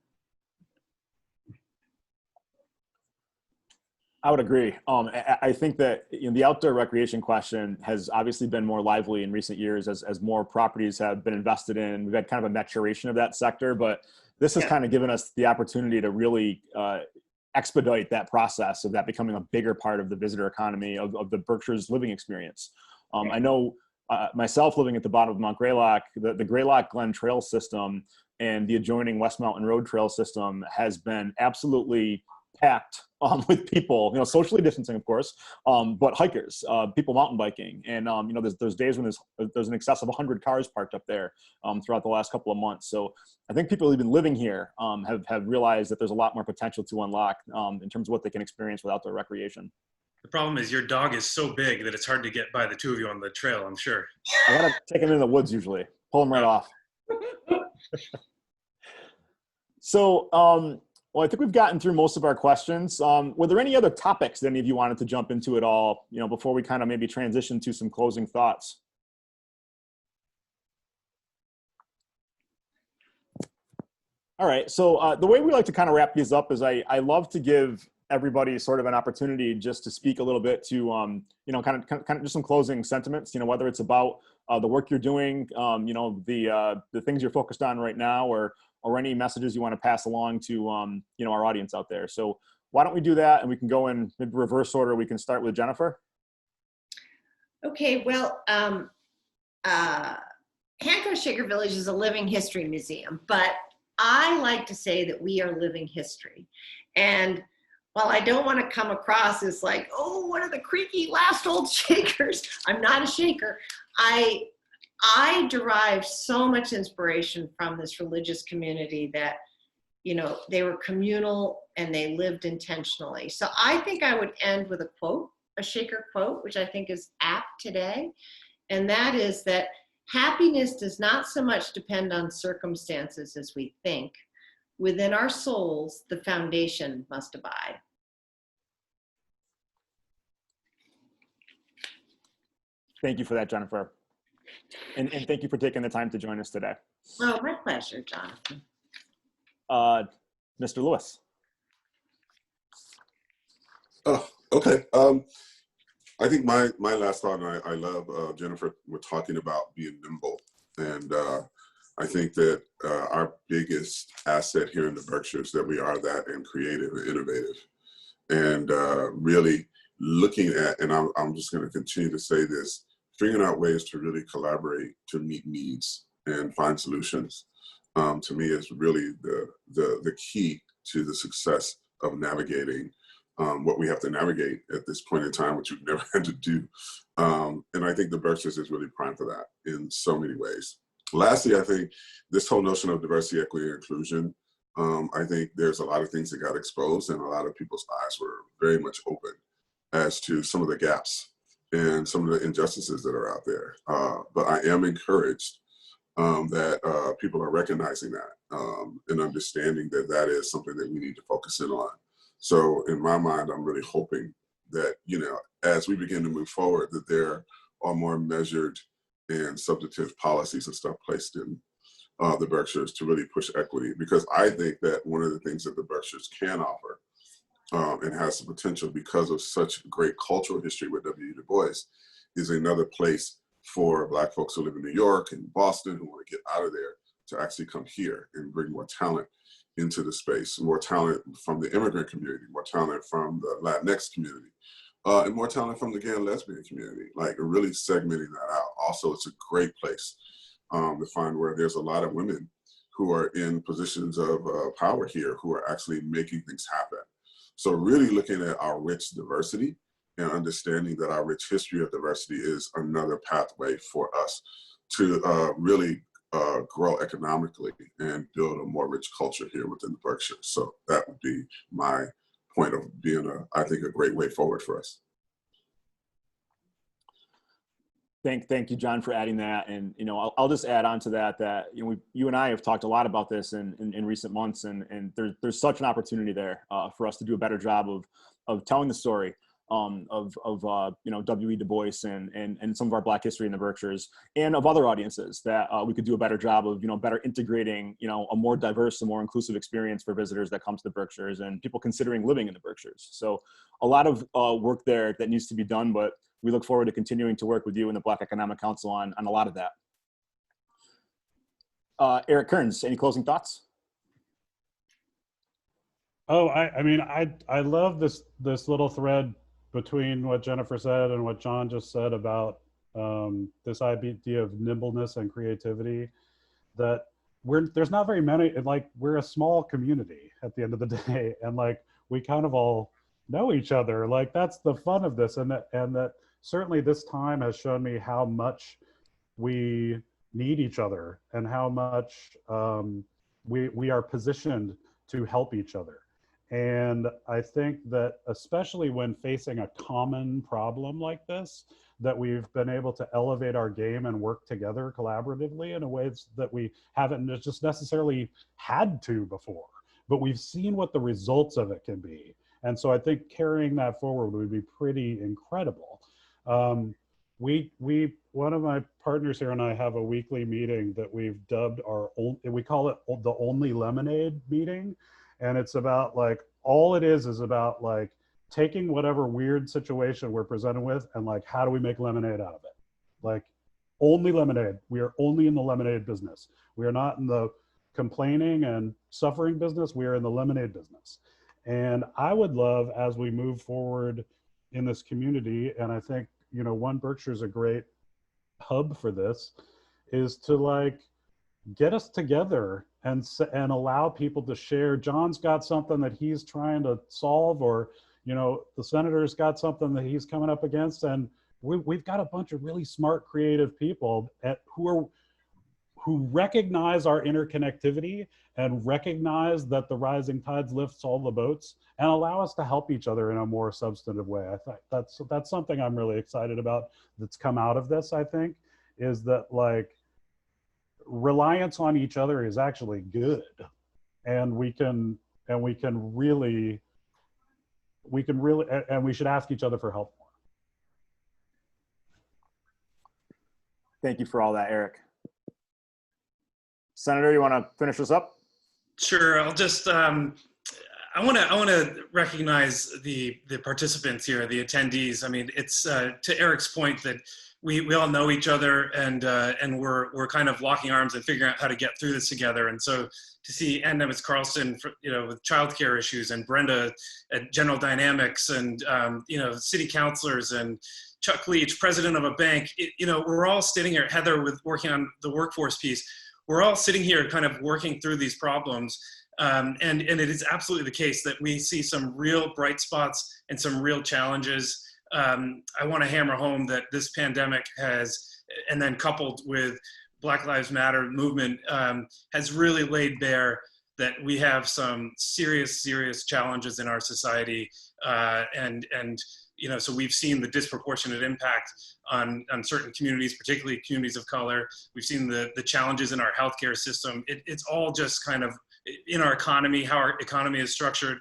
I would agree. I think that the outdoor recreation question has obviously been more lively in recent years as more properties have been invested in. We've had kind of a maturation of that sector, but this has kind of given us the opportunity to really expedite that process of that becoming a bigger part of the visitor economy of the Berkshire's living experience. I know myself living at the bottom of Mount Greylock, the Greylock Glen Trail system and the adjoining West Mountain Road Trail system has been absolutely packed with people, socially distancing, of course, but hikers, people mountain biking. And, there's days when there's an excess of 100 cars parked up there throughout the last couple of months. So I think people who've been living here have realized that there's a lot more potential to unlock in terms of what they can experience with outdoor recreation. The problem is your dog is so big that it's hard to get by the two of you on the trail, I'm sure. I gotta take him in the woods usually, pull him right off. So, well, I think we've gotten through most of our questions. Were there any other topics that any of you wanted to jump into at all, before we kind of maybe transition to some closing thoughts? All right, so the way we like to kind of wrap these up is I love to give everybody sort of an opportunity just to speak a little bit to, kind of just some closing sentiments, whether it's about the work you're doing, the things you're focused on right now, or any messages you want to pass along to, our audience out there. So why don't we do that, and we can go in maybe reverse order. We can start with Jennifer. Okay, well, Hancock Shaker Village is a living history museum, but I like to say that we are living history. And while I don't want to come across as like, oh, what are the creaky last old Shakers? I'm not a Shaker. I derive so much inspiration from this religious community that, they were communal and they lived intentionally. So I think I would end with a quote, a Shaker quote, which I think is apt today. And that is that happiness does not so much depend on circumstances as we think. Within our souls, the foundation must abide. Thank you for that, Jennifer. And thank you for taking the time to join us today. Oh, my pleasure, Jonathan. Mr. Lewis. Oh, okay. I think my last thought, and I love Jennifer, we're talking about being nimble. And I think that our biggest asset here in the Berkshires, that we are that and creative and innovative. And really looking at, and I'm just going to continue to say this, figuring out ways to really collaborate to meet needs and find solutions, to me is really the key to the success of navigating what we have to navigate at this point in time, which we've never had to do. And I think the Berkshires is really primed for that in so many ways. Lastly, I think this whole notion of diversity, equity, and inclusion, I think there's a lot of things that got exposed and a lot of people's eyes were very much open as to some of the gaps and some of the injustices that are out there. But I am encouraged that people are recognizing that and understanding that that is something that we need to focus in on. So in my mind, I'm really hoping that, you know, as we begin to move forward, that there are more measured and substantive policies and stuff placed in the Berkshires to really push equity. Because I think that one of the things that the Berkshires can offer and has the potential, because of such great cultural history with W. Du Bois, is another place for Black folks who live in New York and Boston who want to get out of there to actually come here and bring more talent into the space, more talent from the immigrant community, more talent from the Latinx community, and more talent from the gay and lesbian community, like really segmenting that out. Also, it's a great place to find where there's a lot of women who are in positions of power here who are actually making things happen. So really looking at our rich diversity and understanding that our rich history of diversity is another pathway for us to really grow economically and build a more rich culture here within the Berkshire. So that would be my point of being, I think, a great way forward for us. Thank you, John, for adding that. And, you know, I'll just add on to that, you know, you and I have talked a lot about this in recent months, and there's such an opportunity there for us to do a better job of telling the story of you know, W.E. Du Bois and some of our Black history in the Berkshires, and of other audiences that we could do a better job of, you know, better integrating, you know, a more diverse and more inclusive experience for visitors that come to the Berkshires and people considering living in the Berkshires. So a lot of work there that needs to be done, but we look forward to continuing to work with you and the Black Economic Council on a lot of that. Eric Kerns, any closing thoughts? Oh, I mean, I love this little thread between what Jennifer said and what John just said about this idea of nimbleness and creativity, that there's not very many, and like, we're a small community at the end of the day, and like, we kind of all know each other. Like, that's the fun of this, and that certainly this time has shown me how much we need each other and how much we are positioned to help each other. And I think that especially when facing a common problem like this, that we've been able to elevate our game and work together collaboratively in ways that we haven't just necessarily had to before, but we've seen what the results of it can be. And so I think carrying that forward would be pretty incredible. One of my partners here and I have a weekly meeting that we've dubbed we call it the Only Lemonade meeting. And it's about, like, all it is about, like, taking whatever weird situation we're presented with and, like, how do we make lemonade out of it? Like, only lemonade. We are only in the lemonade business. We are not in the complaining and suffering business. We are in the lemonade business. And I would love, as we move forward in this community, and I think, you know, 1Berkshire is a great hub for this, is to, like, get us together and allow people to share. John's got something that he's trying to solve, or, you know, the senator's got something that he's coming up against, and we've got a bunch of really smart, creative people who recognize our interconnectivity and recognize that the rising tides lifts all the boats, and allow us to help each other in a more substantive way. I think that's something I'm really excited about that's come out of this, I think, is that, like, reliance on each other is actually good, and we should ask each other for help more. Thank you for all that, Eric. Senator, you want to finish this up? Sure. I'll just I want to recognize the participants here, the attendees. I mean, it's to Eric's point that we all know each other, and we're kind of locking arms and figuring out how to get through this together. And so to see Ann Nemitz Carlson, you know, with childcare issues, and Brenda at General Dynamics, and you know, city councilors, and Chuck Leach, president of a bank. You know, we're all sitting here. Heather, with working on the workforce piece. We're all sitting here kind of working through these problems. And it is absolutely the case that we see some real bright spots and some real challenges. I want to hammer home that this pandemic has, and then coupled with Black Lives Matter movement, has really laid bare that we have some serious challenges in our society. And you know, so we've seen the disproportionate impact on certain communities, particularly communities of color. We've seen the challenges in our healthcare system. It's all just kind of in our economy, how our economy is structured.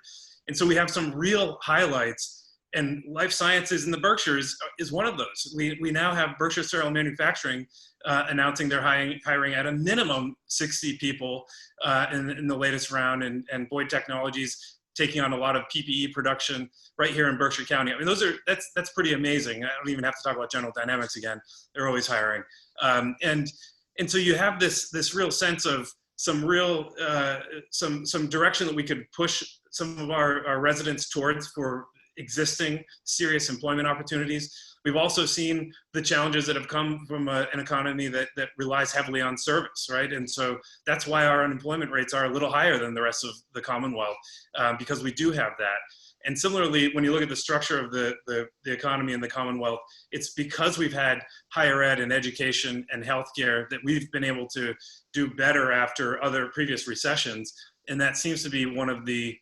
And so we have some real highlights. And life sciences in the Berkshires is one of those. We now have Berkshire Sterile Manufacturing announcing they're hiring at a minimum 60 people in the latest round, and Boyd Technologies taking on a lot of PPE production right here in Berkshire County. I mean, that's pretty amazing. I don't even have to talk about General Dynamics again. They're always hiring. And so you have this real sense of some real, some direction that we could push some of our residents towards for existing serious employment opportunities. We've also seen the challenges that have come from an economy that relies heavily on service, right? And so that's why our unemployment rates are a little higher than the rest of the Commonwealth, because we do have that. And similarly, when you look at the structure of the economy in the Commonwealth, it's because we've had higher ed and education and healthcare that we've been able to do better after other previous recessions. And that seems to be one of the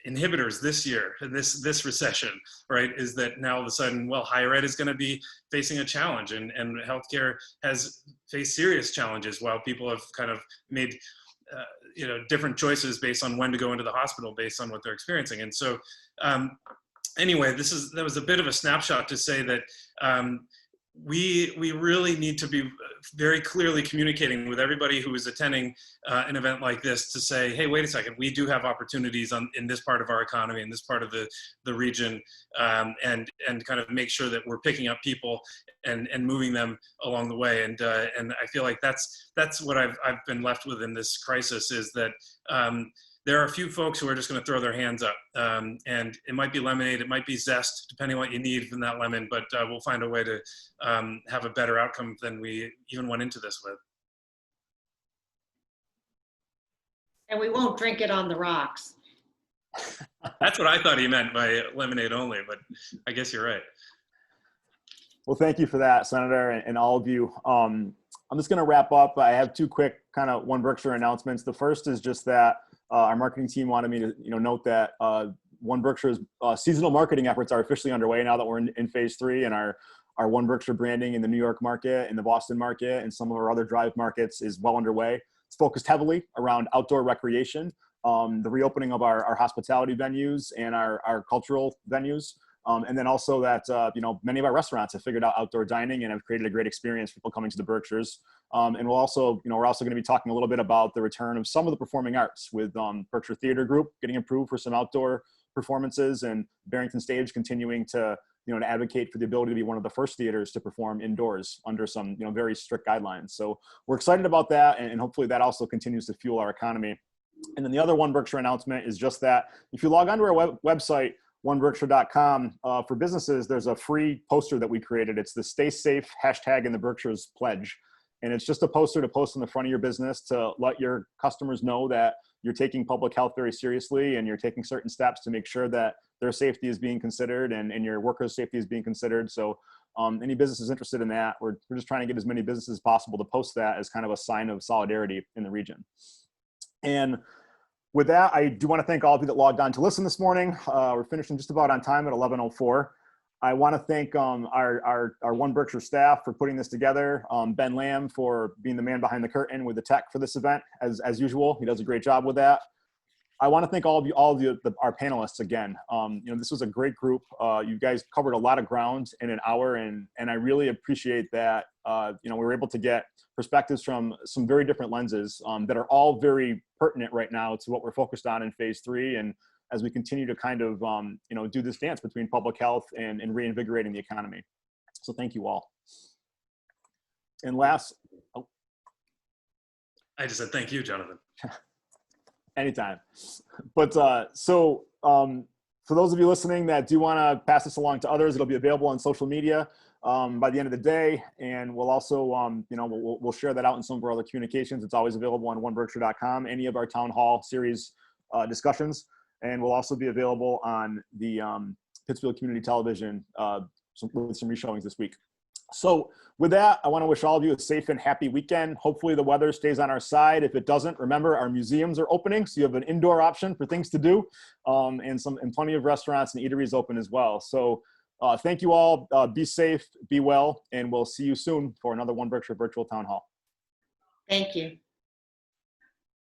inhibitors this year, this recession, right, is that now all of a sudden, well, higher ed is going to be facing a challenge, and healthcare has faced serious challenges while people have kind of made different choices based on when to go into the hospital based on what they're experiencing. And so anyway, that was a bit of a snapshot to say that we really need to be very clearly communicating with everybody who is attending an event like this to say, hey, wait a second, we do have opportunities in this part of our economy, in this part of the region, and kind of make sure that we're picking up people and moving them along the way. And I feel like that's what I've been left with in this crisis, is that there are a few folks who are just going to throw their hands up, and it might be lemonade, it might be zest, depending on what you need from that lemon, but we'll find a way to have a better outcome than we even went into this with. And we won't drink it on the rocks. That's what I thought he meant by lemonade only, but I guess you're right. Well, thank you for that, Senator, and all of you. I'm just going to wrap up. I have two quick kind of 1Berkshire announcements. The first is just that our marketing team wanted me to note that 1Berkshire's seasonal marketing efforts are officially underway now that we're in phase 3, and our 1Berkshire branding in the New York market, in the Boston market, and some of our other drive markets is well underway. It's focused heavily around outdoor recreation, the reopening of our hospitality venues and our cultural venues. And then also that, many of our restaurants have figured out outdoor dining and have created a great experience for people coming to the Berkshires. And we'll also, we're also going to be talking a little bit about the return of some of the performing arts with Berkshire Theater Group getting approved for some outdoor performances, and Barrington Stage continuing to, to advocate for the ability to be one of the first theaters to perform indoors under some, very strict guidelines. So we're excited about that, and hopefully that also continues to fuel our economy. And then the other 1Berkshire announcement is just that if you log onto our website, 1Berkshire.com, for businesses, there's a free poster that we created. It's the Stay Safe hashtag in the Berkshires pledge. And it's just a poster to post in the front of your business to let your customers know that you're taking public health very seriously, and you're taking certain steps to make sure that their safety is being considered and your workers' safety is being considered. So any businesses interested in that, we're just trying to get as many businesses as possible to post that as kind of a sign of solidarity in the region. And with that, I do want to thank all of you that logged on to listen this morning. We're finishing just about on time at 11:04. I want to thank our 1Berkshire staff for putting this together. Ben Lamb for being the man behind the curtain with the tech for this event, as usual. He does a great job with that. I want to thank all of you, our panelists again. This was a great group. You guys covered a lot of ground in an hour, and I really appreciate that. We were able to get perspectives from some very different lenses that are all very pertinent right now to what we're focused on in phase 3, and as we continue to kind of do this dance between public health and reinvigorating the economy. So thank you all. And last, I just said thank you, Jonathan. Anytime. But for those of you listening that do want to pass this along to others, it'll be available on social media by the end of the day. And we'll also, we'll share that out in some of our other communications. It's always available on 1Berkshire.com, any of our town hall series discussions. And we'll also be available on the Pittsfield Community Television with some reshowings this week. So with that, I want to wish all of you a safe and happy weekend. Hopefully the weather stays on our side. If it doesn't, remember our museums are opening, so you have an indoor option for things to do, and plenty of restaurants and eateries open as well. So thank you all. Be safe, be well, and we'll see you soon for another 1Berkshire Virtual Town Hall. Thank you.